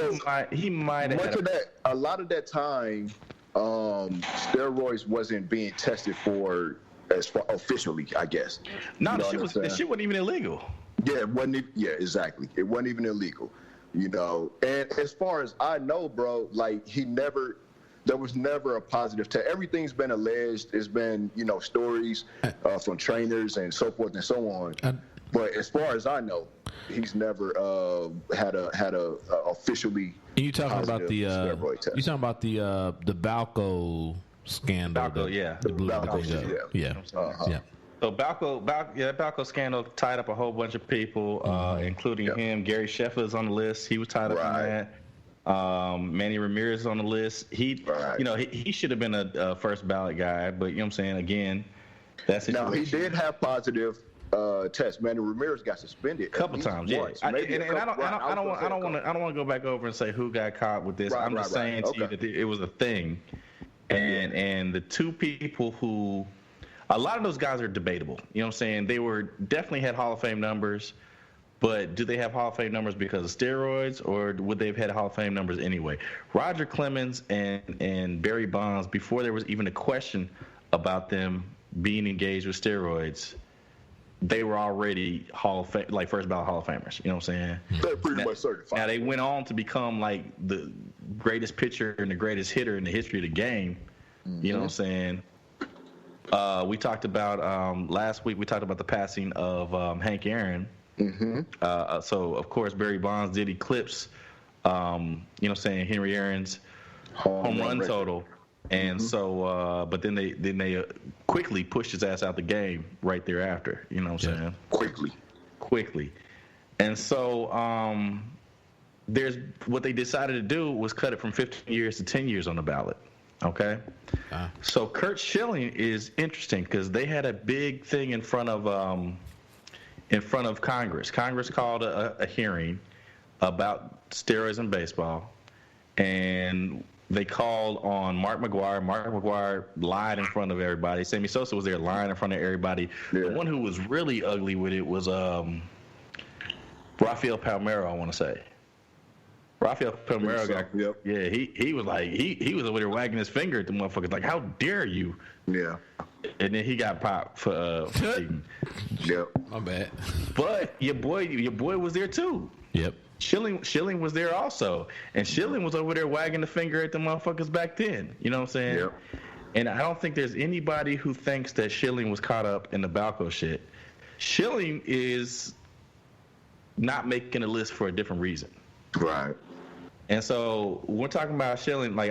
Speaker 7: he might have.
Speaker 9: Much of that, a lot of that time, steroids wasn't being tested for as far officially, I guess.
Speaker 7: No, the shit wasn't even illegal.
Speaker 9: Yeah, it wasn't. Yeah, exactly. It wasn't even illegal. You know, and as far as I know, bro, like there was never a positive test. Everything's been alleged. It's been, you know, stories from trainers and so forth and so on. But as far as I know, he's never had a officially.
Speaker 8: And you talking about the
Speaker 9: steroid test.
Speaker 8: You talking about the Balco scandal?
Speaker 7: Balco, yeah.
Speaker 8: The blue yeah. Yeah.
Speaker 7: So Balco scandal tied up a whole bunch of people, including him. Gary Sheffield is on the list. He was tied up in that. Manny Ramirez is on the list. He should have been a first ballot guy, but you know what I'm saying? Again, that's it.
Speaker 9: Now, he did have positive tests. Manny Ramirez got suspended
Speaker 7: a couple times. Yeah, I don't want to go back over and say who got caught with this. I'm just saying to you that it was a thing, and the 2 people who. A lot of those guys are debatable. You know what I'm saying? They definitely had Hall of Fame numbers, but do they have Hall of Fame numbers because of steroids, or would they have had Hall of Fame numbers anyway? Roger Clemens and Barry Bonds, before there was even a question about them being engaged with steroids, they were already first ballot Hall of Famers. You know what I'm saying?
Speaker 9: They're pretty much certified.
Speaker 7: Now they went on to become like the greatest pitcher and the greatest hitter in the history of the game. You know what I'm saying? We talked about last week. We talked about the passing of Hank Aaron. So of course Barry Bonds did eclipse, Henry Aaron's home run total, and so but then they quickly pushed his ass out the game right thereafter. You know what I'm saying?
Speaker 9: Quickly,
Speaker 7: and so there's what they decided to do was cut it from 15 years to 10 years on the ballot. Okay, so Curt Schilling is interesting because they had a big thing in front of Congress. Congress called a hearing about steroids in baseball, and they called on Mark McGwire. Mark McGwire lied in front of everybody. Sammy Sosa was there lying in front of everybody. Yeah. The one who was really ugly with it was Rafael Palmeiro, I want to say. Rafael Palmeiro he was like he was over there wagging his finger at the motherfuckers like, how dare you?
Speaker 9: Yeah.
Speaker 7: And then he got popped for cheating.
Speaker 9: Yep.
Speaker 8: My bad.
Speaker 7: But your boy was there too.
Speaker 8: Yep.
Speaker 7: Schilling was there also, and Schilling was over there wagging the finger at the motherfuckers back then. You know what I'm saying?
Speaker 9: Yep.
Speaker 7: And I don't think there's anybody who thinks that Schilling was caught up in the Balco shit. Schilling is not making a list for a different reason.
Speaker 9: Right.
Speaker 7: And so we're talking about Schilling. Like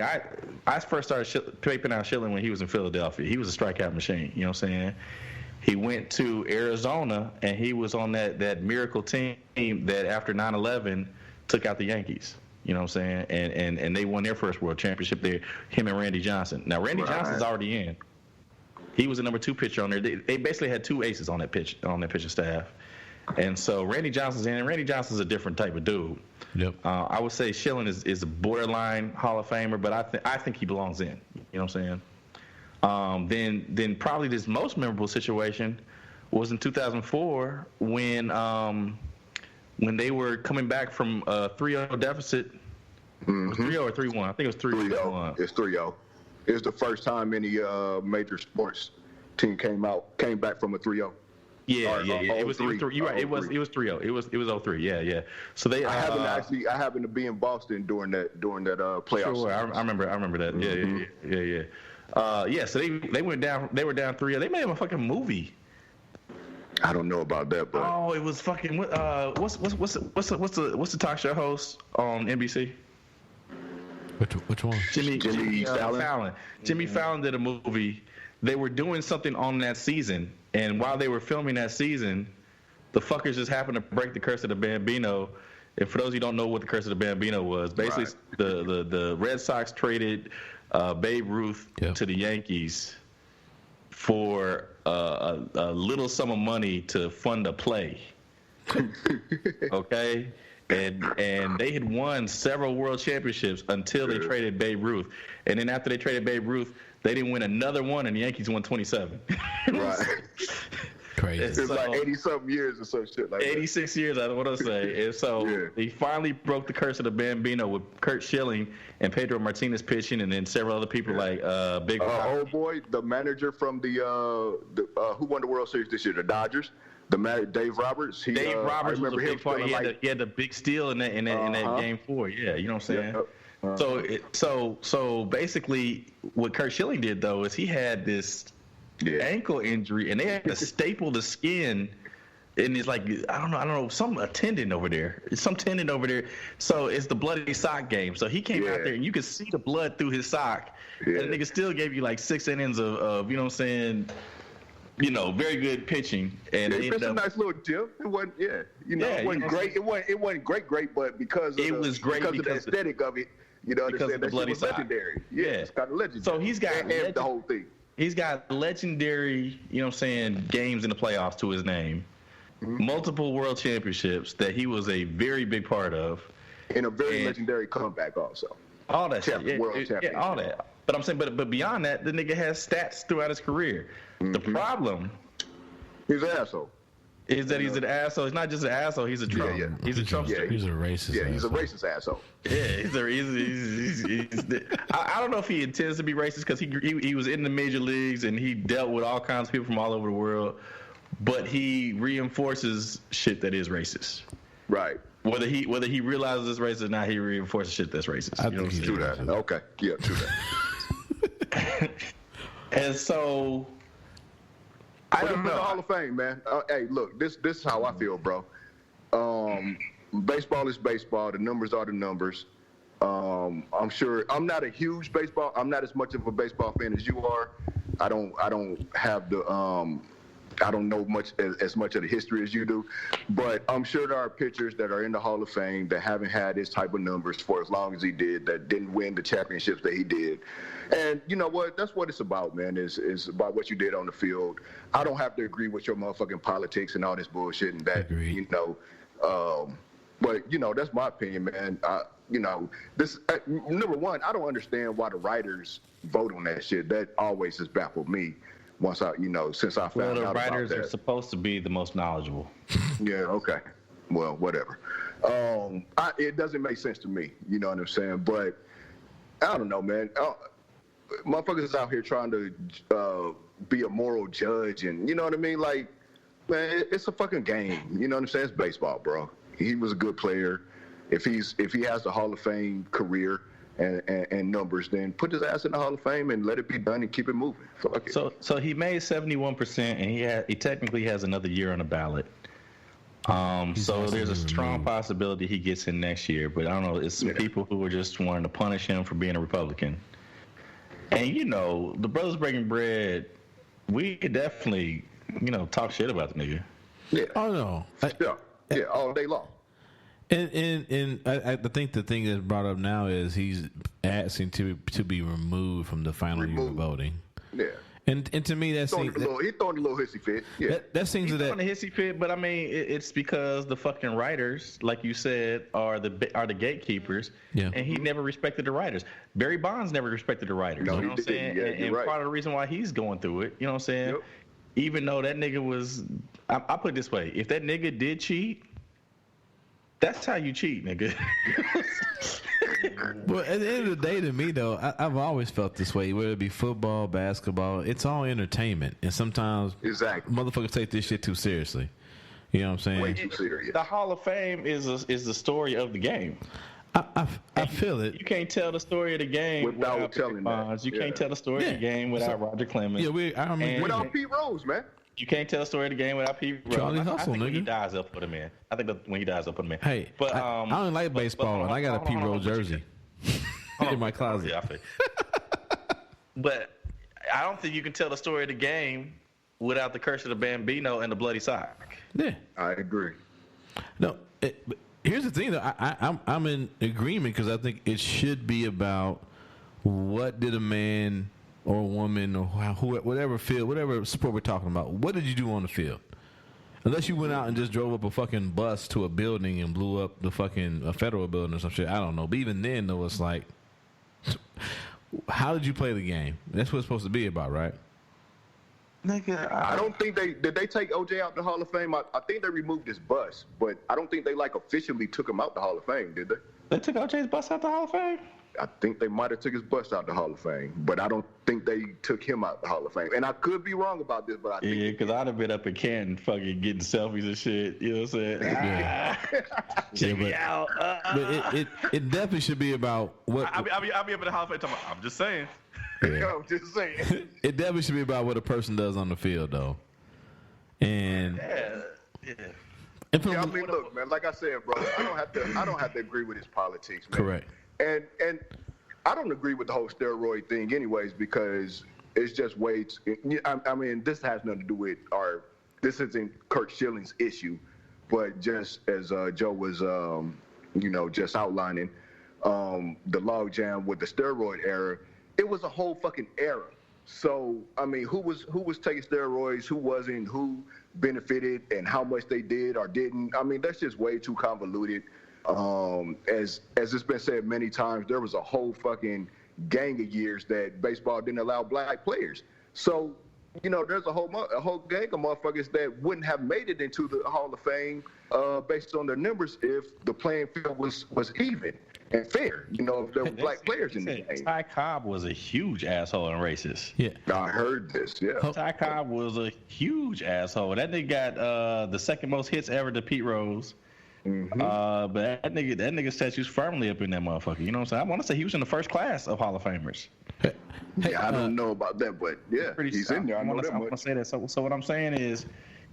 Speaker 7: I first started taping out Schilling when he was in Philadelphia. He was a strikeout machine. You know what I'm saying? He went to Arizona, and he was on that miracle team that after 9/11 took out the Yankees. You know what I'm saying? And they won their first world championship there, him and Randy Johnson. Now, Randy Johnson's already in. He was the number 2 pitcher on there. They basically had 2 aces on that pitching staff. And so Randy Johnson's in, and Randy Johnson's a different type of dude.
Speaker 8: Yep.
Speaker 7: I would say Schilling is a borderline Hall of Famer, but I think he belongs in. You know what I'm saying? Then probably this most memorable situation was in 2004 when they were coming back from a 3-0 deficit. Mm-hmm. Was 3-0 or 3-1? I think it was 3-1.
Speaker 9: It's 3-0. It was the first time any major sports team came back from a 3-0.
Speaker 7: Yeah. It was 3. You're right. It was 3-0. It was 0-3. Yeah. So they. I
Speaker 9: happened to be in Boston during that playoff.
Speaker 7: Sure, I remember that. Mm-hmm. Yeah. So they went down. They were down 3-0. They made a fucking movie.
Speaker 9: I don't know about that, but
Speaker 7: it was fucking. What's the talk show host on NBC?
Speaker 8: Which one?
Speaker 7: Jimmy Fallon. Jimmy Fallon did a movie. They were doing something on that season, and while they were filming that season, the fuckers just happened to break the curse of the Bambino. And for those of you who don't know what the curse of the Bambino was, basically the Red Sox traded Babe Ruth to the Yankees for a little sum of money to fund a play. Okay? And they had won several world championships until they traded Babe Ruth. And then after they traded Babe Ruth, they didn't win another one, and the Yankees won 27.
Speaker 9: Right.
Speaker 8: Crazy.
Speaker 9: It's like 80-something years or some shit like
Speaker 7: 86 years, I want to say. And so they finally broke the curse of the Bambino with Curt Schilling and Pedro Martinez pitching, and then several other people like Big
Speaker 9: old boy, the manager from the who won the World Series this year, the Dodgers. The manager, Dave Roberts.
Speaker 7: Dave Roberts was a big part. He had the big steal in that game 4. Yeah, you know what I'm saying? So basically, what Curt Schilling did though is he had this ankle injury, and they had to staple the skin, and it's like I don't know, some tendon over there. So it's the bloody sock game. So he came out there, and you could see the blood through his sock, and the nigga still gave you like 6 innings of you know what I'm saying. Very good pitching, and
Speaker 9: it was a nice little dip. It wasn't, it wasn't great. It wasn't great, but because of the aesthetic of it,
Speaker 7: because of the bloody
Speaker 9: sock. Legendary. Yeah, it's kind of legendary.
Speaker 7: So he's got
Speaker 9: the whole thing.
Speaker 7: He's got legendary, games in the playoffs to his name, multiple world championships that he was a very big part of,
Speaker 9: and a very legendary comeback also.
Speaker 7: All that shit,
Speaker 9: world championship.
Speaker 7: All that. But I'm saying, but beyond that, the nigga has stats throughout his career. The problem,
Speaker 9: he's an asshole.
Speaker 7: Is that he's an asshole? He's not just an asshole. He's a Trump.
Speaker 9: Yeah.
Speaker 7: He's a Trumpster.
Speaker 8: He's a racist.
Speaker 9: Yeah, he's a racist asshole.
Speaker 7: Yeah, I don't know if he intends to be racist because he was in the major leagues and he dealt with all kinds of people from all over the world, but he reinforces shit that is racist.
Speaker 9: Right.
Speaker 7: Whether he realizes it's racist or not, he reinforces shit that's racist.
Speaker 8: I think he's
Speaker 9: true that. Okay. Yeah, true that.
Speaker 7: And so. I don't know.
Speaker 9: The Hall of Fame, man. Hey, look, this is how I feel, bro. Baseball is baseball. The numbers are the numbers. I'm sure I'm not a huge baseball. I'm not as much of a baseball fan as you are. I don't have the I don't know as much of the history as you do, but I'm sure there are pitchers that are in the Hall of Fame that haven't had his type of numbers for as long as he did, that didn't win the championships that he did. And you know what? That's what it's about, man, is about what you did on the field. I don't have to agree with your motherfucking politics and all this bullshit and that, you know. But, you know, that's my opinion, man. You know, this number one, I don't understand why the writers vote on that shit. That always has baffled me. Once I, you know, since I found out about that.
Speaker 7: Well, the writers are supposed to be the most knowledgeable.
Speaker 9: Yeah, okay. Well, whatever. It doesn't make sense to me, you know what I'm saying? But I don't know, man. Motherfuckers is out here trying to be a moral judge, and you know what I mean? Like, man, it's a fucking game. You know what I'm saying? It's baseball, bro. He was a good player. If he has the Hall of Fame career and numbers, then put his ass in the Hall of Fame and let it be done and keep it moving. Fuck it.
Speaker 7: So he made 71%, and he technically has another year on the ballot. So there's a strong possibility he gets in next year, but I don't know. It's some people who are just wanting to punish him for being a Republican. And you know, the Brothers Breaking Bread, we could definitely, you know, talk shit about the nigga.
Speaker 9: Yeah.
Speaker 8: Oh no.
Speaker 9: Yeah, all day long.
Speaker 8: And I think the thing that's brought up now is he's asking to be removed from the final year of voting.
Speaker 9: Yeah.
Speaker 8: And to me,
Speaker 9: he's throwing a little hissy fit. Yeah.
Speaker 8: That seems
Speaker 7: he's throwing a hissy fit, but I mean, it's because the fucking writers, like you said, are the gatekeepers. Yeah. And he never respected the writers. Barry Bonds never respected the writers.
Speaker 9: No,
Speaker 7: you know what I'm saying?
Speaker 9: Yeah,
Speaker 7: and
Speaker 9: right.
Speaker 7: part of the reason why he's going through it, you know what I'm saying? Yep. Even though that nigga was, I put it this way: if that nigga did cheat, that's how you cheat, nigga.
Speaker 8: Well, at the end of the day, to me, though, I've always felt this way. Whether it be football, basketball, it's all entertainment. And sometimes motherfuckers take this shit too seriously. You know what I'm saying?
Speaker 9: Way too serious.
Speaker 7: The Hall of Fame is the story of the game.
Speaker 8: I feel it.
Speaker 7: You can't tell the story of the game without telling Bonds. You can't tell the story of the game without Roger Clemens.
Speaker 8: Yeah,
Speaker 9: without Pete Rose, man.
Speaker 7: You can't tell the story of the game without Pete Rose.
Speaker 8: Charlie Hustle,
Speaker 7: I think
Speaker 8: nigga.
Speaker 7: when he dies, they'll put him in. I think that when he dies, they'll put him in.
Speaker 8: Hey, but I don't like baseball, and I got a Pete Rose jersey in my closet.
Speaker 7: But I don't think you can tell the story of the game without the Curse of the Bambino and the Bloody Sock.
Speaker 8: Yeah,
Speaker 9: I agree.
Speaker 8: No, here's the thing, though. I'm in agreement because I think it should be about what did a man or a woman or whatever field, whatever sport we're talking about, what did you do on the field? Unless you went out and just drove up a fucking bus to a building and blew up the fucking a federal building or some shit, I don't know. But even then, though, it's like, how did you play the game? That's what it's supposed to be about, right?
Speaker 9: Nigga, I don't think did they take OJ out the Hall of Fame? I think they removed his bus, but I don't think they officially took him out the Hall of Fame, did they?
Speaker 7: They took OJ's bus out the Hall of Fame?
Speaker 9: I think they might have took his bus out the Hall of Fame, but I don't think they took him out the Hall of Fame. And I could be wrong about this, but I think
Speaker 7: because I'd have been up in Canton fucking getting selfies and shit. You know what I'm saying? Check me out.
Speaker 8: But it definitely should be about what.
Speaker 7: I'll be up in the Hall of Fame talking about, I'm just saying.
Speaker 9: Yeah. I'm just saying.
Speaker 8: It definitely should be about what a person does on the field, though. And
Speaker 9: yeah, I mean, look, man. Like I said, bro, I don't have to agree with his politics, man.
Speaker 8: Correct.
Speaker 9: And I don't agree with the whole steroid thing, anyways, because it's just ways. I mean, this has nothing to do with this isn't Kirk Schilling's issue, but just as Joe was, just outlining, the logjam with the steroid era, it was a whole fucking era. So, I mean, who was taking steroids, who wasn't, who benefited, and how much they did or didn't. I mean, that's just way too convoluted. As it's been said many times, there was a whole fucking gang of years that baseball didn't allow black players. So, there's a whole gang of motherfuckers that wouldn't have made it into the Hall of Fame based on their numbers if the playing field was even and fair. If there were black players in the game.
Speaker 7: Ty Cobb was a huge asshole and racist.
Speaker 8: Yeah,
Speaker 9: I heard this. Yeah, Ty
Speaker 7: Cobb was a huge asshole. That nigga got the second most hits ever to Pete Rose. Mm-hmm. But that nigga statues firmly up in that motherfucker. You know what I'm saying? I want to say he was in the first class of Hall of Famers.
Speaker 9: Yeah, I don't know about that, but yeah, he's in there. I want to
Speaker 7: say that. So what I'm saying is,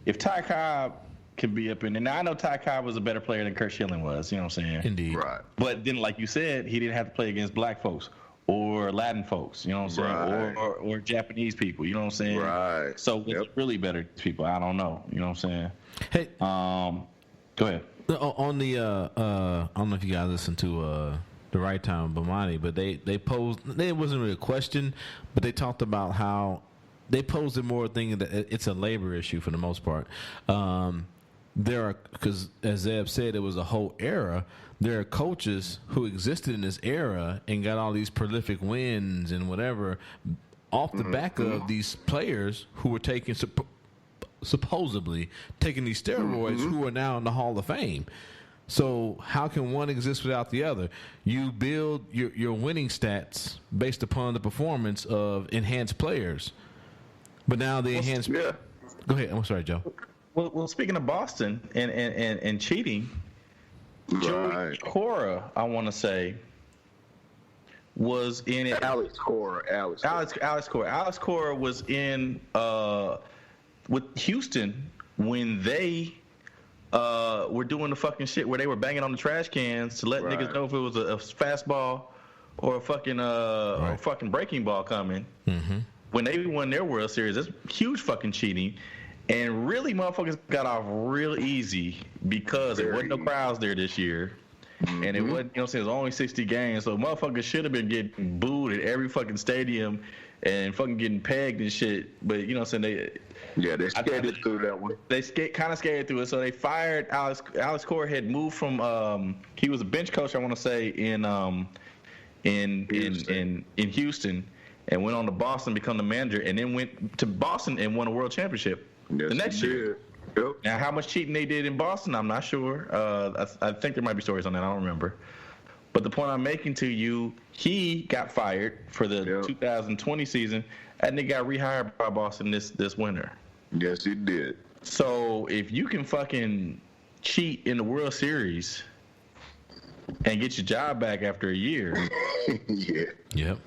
Speaker 7: if Ty Cobb can be up in there, now I know Ty Cobb was a better player than Kurt Schilling was. You know what I'm saying?
Speaker 8: Indeed.
Speaker 9: Right.
Speaker 7: But then, like you said, he didn't have to play against black folks. or Latin folks, you know what I'm saying, or Japanese people, you know what I'm saying.
Speaker 9: Right.
Speaker 7: So it's really better people. I don't know, you know what I'm saying.
Speaker 8: Hey,
Speaker 7: go ahead.
Speaker 8: On the I don't know if you guys listened to the Right Time Bomani, but they posed. It wasn't really a question, but they talked about how they posed it more thinking that it's a labor issue for the most part. There are, because as Zeb said, it was a whole era. There are coaches who existed in this era and got all these prolific wins and whatever off the back of these players who were taking supposedly taking these steroids who are now in the Hall of Fame. So how can one exist without the other? You build your winning stats based upon the performance of enhanced players. But now the enhanced... Go ahead. I'm sorry, Joe.
Speaker 7: Well, speaking of Boston and cheating, Joey Cora, I want to say, was in it.
Speaker 9: Alex Cora
Speaker 7: was in with Houston when they were doing the fucking shit where they were banging on the trash cans to let niggas know if it was a fastball or a fucking breaking ball coming. Mm-hmm. When they won their World Series, that's huge fucking cheating. And really, motherfuckers got off real easy because there wasn't no crowds there this year. Mm-hmm. And it wasn't, you know what I'm saying, it was only 60 games. So motherfuckers should have been getting booed at every fucking stadium and fucking getting pegged and shit. But, you know what I'm saying,
Speaker 9: they skated through that one.
Speaker 7: They kind of skated through it. So they fired Alex Cora. Had moved from, he was a bench coach, I want to say, in Houston, and went on to Boston, become the manager, and then went to Boston and won a world championship.
Speaker 9: Yes,
Speaker 7: the next year.
Speaker 9: Yep.
Speaker 7: Now, how much cheating they did in Boston, I'm not sure. I think there might be stories on that. I don't remember. But the point I'm making to you, he got fired for the 2020 season, and they got rehired by Boston this winter.
Speaker 9: Yes, he did.
Speaker 7: So if you can fucking cheat in the World Series and get your job back after a year,
Speaker 8: Yep.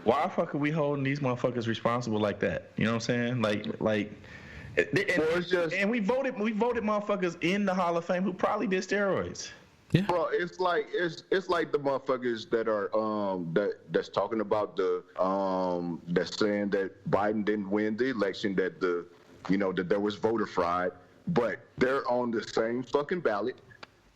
Speaker 7: Why the fuck are we holding these motherfuckers responsible like that? You know what I'm saying? And we voted motherfuckers in the Hall of Fame who probably did steroids.
Speaker 8: Yeah.
Speaker 9: Bro, it's like the motherfuckers that are that's talking about that's saying that Biden didn't win the election, that that there was voter fraud, but they're on the same fucking ballot,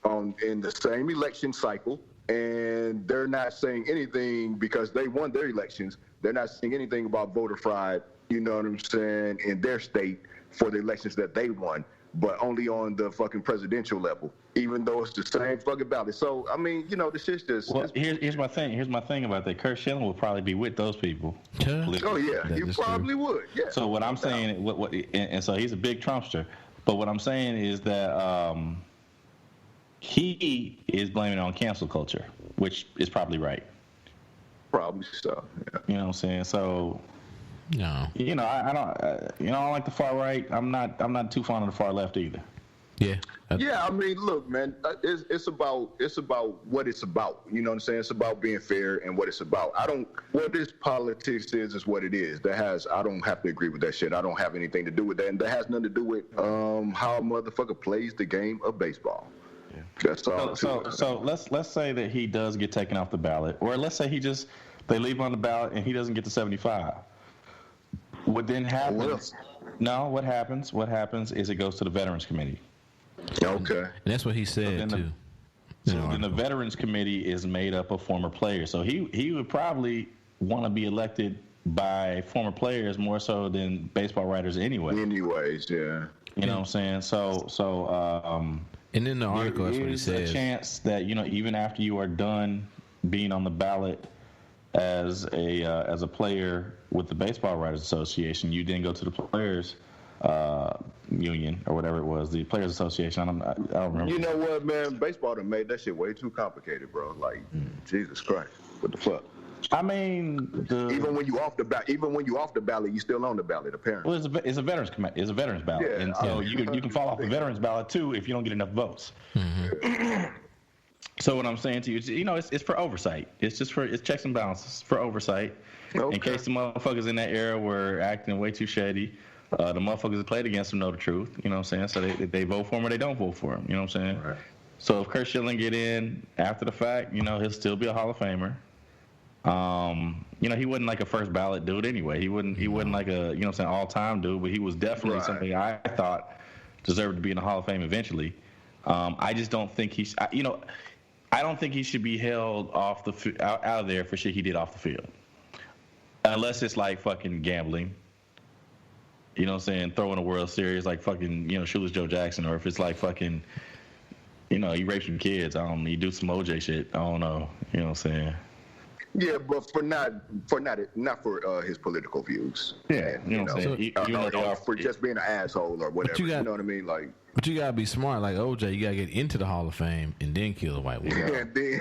Speaker 9: in the same election cycle. And they're not saying anything because they won their elections. They're not saying anything about voter fraud, you know what I'm saying, in their state for the elections that they won, but only on the fucking presidential level, even though it's the same fucking ballot. So, I mean, the shit's just...
Speaker 7: Well, here's my thing. Here's my thing about that. Kurt Schilling will probably be with those people.
Speaker 9: Oh, yeah. He probably would. Yeah.
Speaker 7: So what I'm saying, and so he's a big Trumpster, but what I'm saying is that... he is blaming it on cancel culture, which is probably right.
Speaker 9: Probably so. Yeah.
Speaker 7: You know what I'm saying? So,
Speaker 8: no.
Speaker 7: I don't like the far right. I'm not too fond of the far left either.
Speaker 8: Yeah.
Speaker 9: Yeah, I mean, look, man, it's about what it's about. You know what I'm saying? It's about being fair and what it's about. What this politics is what it is. I don't have to agree with that shit. I don't have anything to do with that, and that has nothing to do with how a motherfucker plays the game of baseball.
Speaker 7: Yeah.
Speaker 9: That's all.
Speaker 7: So let's say that he does get taken off the ballot, or let's say they leave him on the ballot and he doesn't get to 75. What then happens? No, what happens? What happens is it goes to the Veterans Committee.
Speaker 9: Okay.
Speaker 8: And that's what he said too.
Speaker 7: So then the Veterans Committee is made up of former players. So he would probably want to be elected by former players more so than baseball writers anyway.
Speaker 9: Anyways, yeah.
Speaker 7: You know what I'm saying? So
Speaker 8: and in the article, that's what he says.
Speaker 7: There's a chance that even after you are done being on the ballot as a player with the Baseball Writers Association, you then go to the players union or whatever it was, the Players Association. I don't remember.
Speaker 9: You know what, man? Baseball done made that shit way too complicated, bro. Like, Jesus Christ, what the fuck?
Speaker 7: I mean,
Speaker 9: even when you off the ballot, you still on the ballot apparently.
Speaker 7: Well, it's a veterans ballot,
Speaker 9: yeah,
Speaker 7: and so you can fall off the veterans ballot too if you don't get enough votes. Mm-hmm. So what I'm saying to you, it's for oversight. It's checks and balances for oversight. Okay. In case the motherfuckers in that era were acting way too shady, the motherfuckers that played against them know the truth. You know what I'm saying? So they vote for them or they don't vote for them. You know what I'm saying?
Speaker 9: Right.
Speaker 7: So if Curt Schilling get in after the fact, he'll still be a Hall of Famer. He wasn't like a first ballot dude anyway. He wasn't like a, all-time dude, but he was definitely something I thought deserved to be in the Hall of Fame eventually. I just don't think I don't think he should be held off out of there for shit he did off the field. Unless it's like fucking gambling. You know what I'm saying? Throwing a World Series like fucking, Shoeless Joe Jackson, or if it's like fucking, he raped some kids. He do some OJ shit. I don't know. You know what I'm saying?
Speaker 9: Yeah, but not for his political views.
Speaker 7: Yeah, you know what I'm saying?
Speaker 9: For just being an asshole or whatever. You know what I mean? Like,
Speaker 8: but you gotta be smart, like OJ. You gotta get into the Hall of Fame and then kill a white woman.
Speaker 9: Yeah, then
Speaker 7: there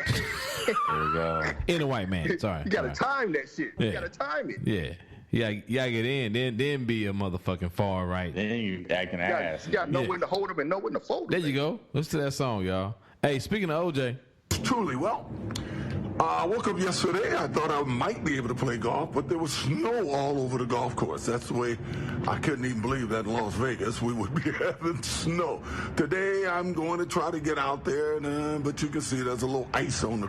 Speaker 7: we go.
Speaker 8: In a white man. Sorry,
Speaker 9: you gotta time that shit.
Speaker 8: Yeah.
Speaker 9: You gotta time it.
Speaker 8: Yeah. You gotta get in, then be a motherfucking far right.
Speaker 7: Then you acting ass.
Speaker 9: You gotta know when to hold them and know when to fold them.
Speaker 8: There you go. Listen to that song, y'all. Hey, speaking of OJ.
Speaker 13: Truly, well, I woke up yesterday. I thought I might be able to play golf, but there was snow all over the golf course. That's the way I couldn't even believe that in Las Vegas we would be having snow. Today I'm going to try to get out there, but you can see there's a little ice on the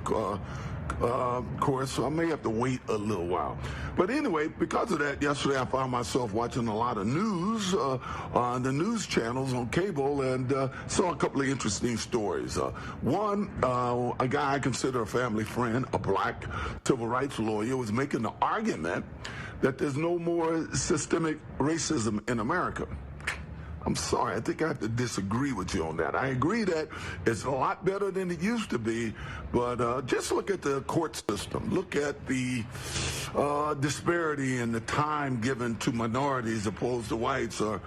Speaker 13: course, so I may have to wait a little while. But anyway, because of that, yesterday I found myself watching a lot of news on the news channels on cable, and saw a couple of interesting stories. One, a guy I consider a family friend, a black civil rights lawyer, was making the argument that there's no more systemic racism in America. I'm sorry, I think I have to disagree with you on that. I agree that it's a lot better than it used to be, but just look at the court system. Look at the disparity in the time given to minorities opposed to whites, or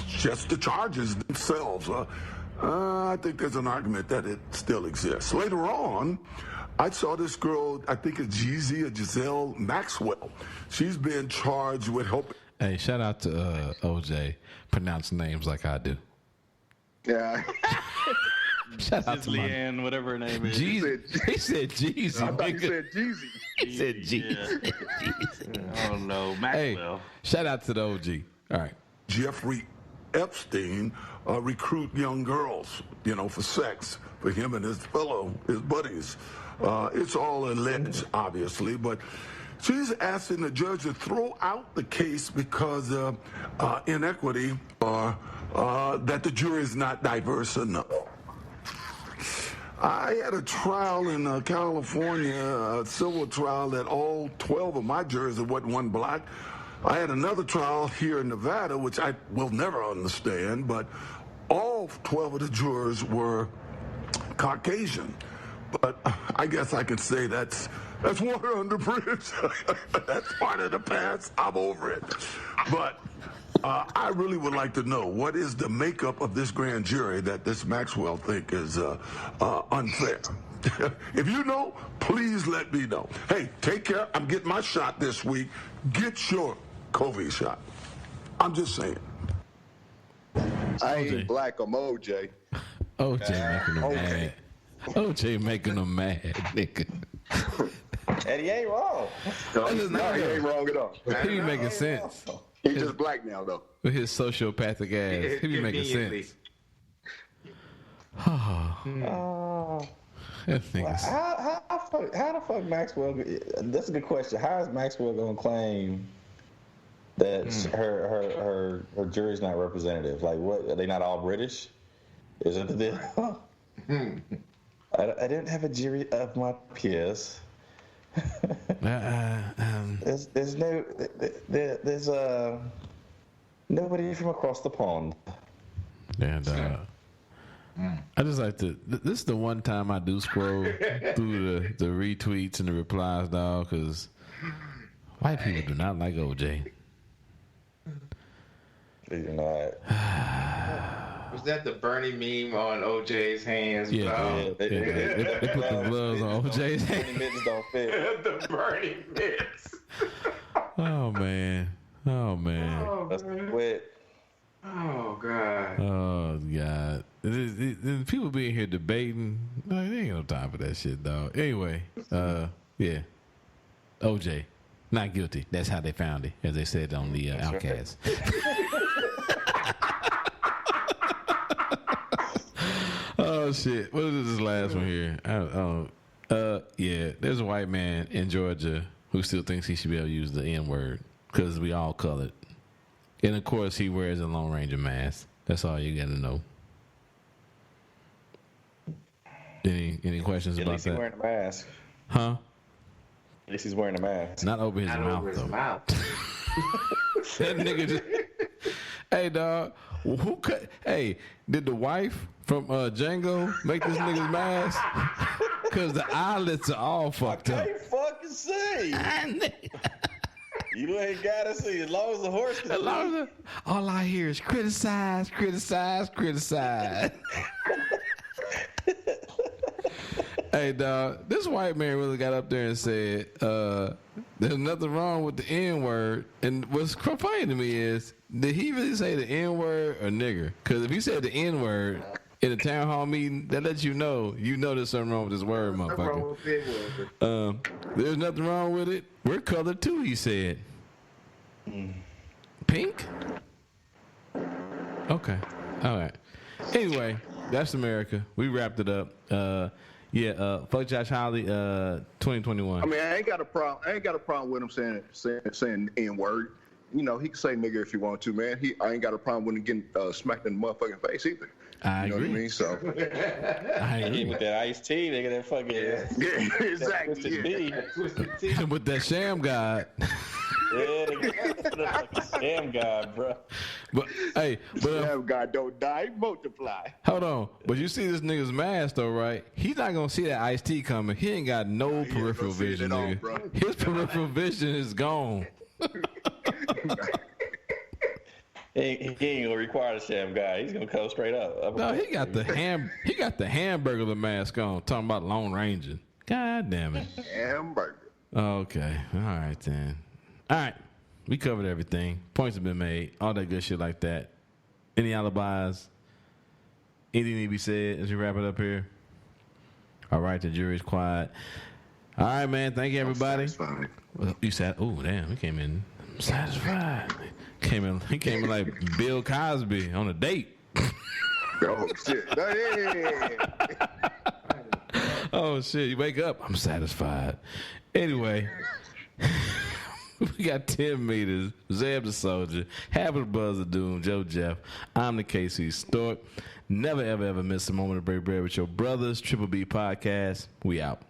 Speaker 13: just the charges themselves. I think there's an argument that it still exists. Later on, I saw this girl, I think it's Giselle Maxwell. She's been charged with helping.
Speaker 8: Hey, shout out to OJ. Pronounce names like I do.
Speaker 9: Yeah.
Speaker 8: Shout out to
Speaker 7: Leanne, whatever her name is.
Speaker 8: Jeezy. He said Jeezy.
Speaker 9: I thought he said Jeezy.
Speaker 8: He said Jeezy.
Speaker 7: I don't know. Maxwell.
Speaker 8: Hey, shout out to the OG. All right.
Speaker 13: Jeffrey Epstein recruit young girls, for sex, for him and his buddies. It's all alleged, obviously, but she's asking the judge to throw out the case because of inequity or that the jury is not diverse enough. I had a trial in California, a civil trial that all 12 of my jurors, there wasn't one black. I had another trial here in Nevada, which I will never understand, but all 12 of the jurors were Caucasian. But I guess I can say that's water under bridge. That's part of the past. I'm over it. But I really would like to know, what is the makeup of this grand jury that this Maxwell think is unfair? If you know, please let me know. Hey, take care. I'm getting my shot this week. Get your COVID shot. I'm just saying.
Speaker 9: I ain't black, I'm OJ.
Speaker 8: OJ making them mad. OJ making them mad, nigga.
Speaker 7: And he ain't wrong.
Speaker 9: No, he ain't wrong at all.
Speaker 8: He be making sense.
Speaker 9: He's just black now, though.
Speaker 8: With his sociopathic ass. He be making sense.
Speaker 7: How the fuck Maxwell? That's a good question. How is Maxwell gonna claim that her jury's not representative? Like, what? Are they not all British? Is it the deal? I didn't have a jury of my peers. There's nobody from across the pond.
Speaker 8: And I just like to. This is the one time I do scroll through the retweets and the replies, dog, because white people do not like OJ.
Speaker 7: They do not.
Speaker 11: Was that the Bernie meme on OJ's hands?
Speaker 8: Yeah, they put the gloves on OJ's hands.
Speaker 7: The mittens don't fit.
Speaker 11: The Bernie mitts.
Speaker 8: Oh man.
Speaker 7: That's wet.
Speaker 11: Oh God.
Speaker 8: Oh God. People being here debating. No, they ain't no time for that shit, dog. Anyway, yeah. OJ, not guilty. That's how they found it, as they said on the Outcast. Oh Oh shit! What is this last one here? Yeah, there's a white man in Georgia who still thinks he should be able to use the N-word because we all colored, and of course he wears a Lone Ranger mask. That's all you got to know. Any questions about that? At least
Speaker 7: he's wearing a mask.
Speaker 8: Huh?
Speaker 7: At least he's wearing a mask.
Speaker 8: Not over his mouth, though. That nigga just... Hey, dog. Who cut? Hey, did the wife from Django make this nigga's mask? Because the eyelets are all fucked up.
Speaker 7: I can't fucking see. You ain't gotta see as long as the horse can see.
Speaker 8: All I hear is criticize, criticize, criticize. Hey, dog, this white man really got up there and said, there's nothing wrong with the N-word. And what's funny to me is, did he really say the N-word or nigger? Because if he said the N-word in a town hall meeting, that lets you know there's something wrong with this word, motherfucker. There's nothing wrong with it. We're colored too, he said. Pink? Okay. All right. Anyway, that's America. We wrapped it up. Fuck Josh Hawley, 2021.
Speaker 9: I mean, I ain't got a problem with him saying N-word. You know, he can say nigger if he want to, man. I ain't got a problem with him getting smacked in the motherfucking face either.
Speaker 8: I agree.
Speaker 9: Know what I mean? So
Speaker 8: I agree.
Speaker 7: With that iced tea, nigga, that fucking
Speaker 9: exactly.
Speaker 8: With that sham god.
Speaker 7: Damn God, bro.
Speaker 8: But hey,
Speaker 9: damn God don't die, multiply.
Speaker 8: Hold on, but you see this nigga's mask though, right? He's not gonna see that iced tea coming. He ain't got no peripheral vision, nigga. His peripheral vision is gone.
Speaker 7: He ain't gonna require the sham guy. He's gonna come straight up.
Speaker 8: No, he got the hamburger mask on. Talking about Lone Ranger. God damn it.
Speaker 9: Hamburger.
Speaker 8: Okay, all right then. All right, we covered everything. Points have been made. All that good shit like that. Any alibis? Anything need to be said as we wrap it up here? All right, the jury's quiet. All right, man. Thank you, everybody. Well, you said, oh damn, he came in satisfied. He came in like Bill Cosby on a date.
Speaker 9: Oh shit! Hey.
Speaker 8: Oh shit! You wake up, I'm satisfied. Anyway, we got 10 meters. Zeb the Soldier, Habit of Buzz the Doom, Joe Jeff. I'm the KC Stort. Never ever ever miss a moment to break bread with your brothers. Triple B Podcast. We out.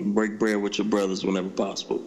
Speaker 6: Break bread with your brothers whenever possible.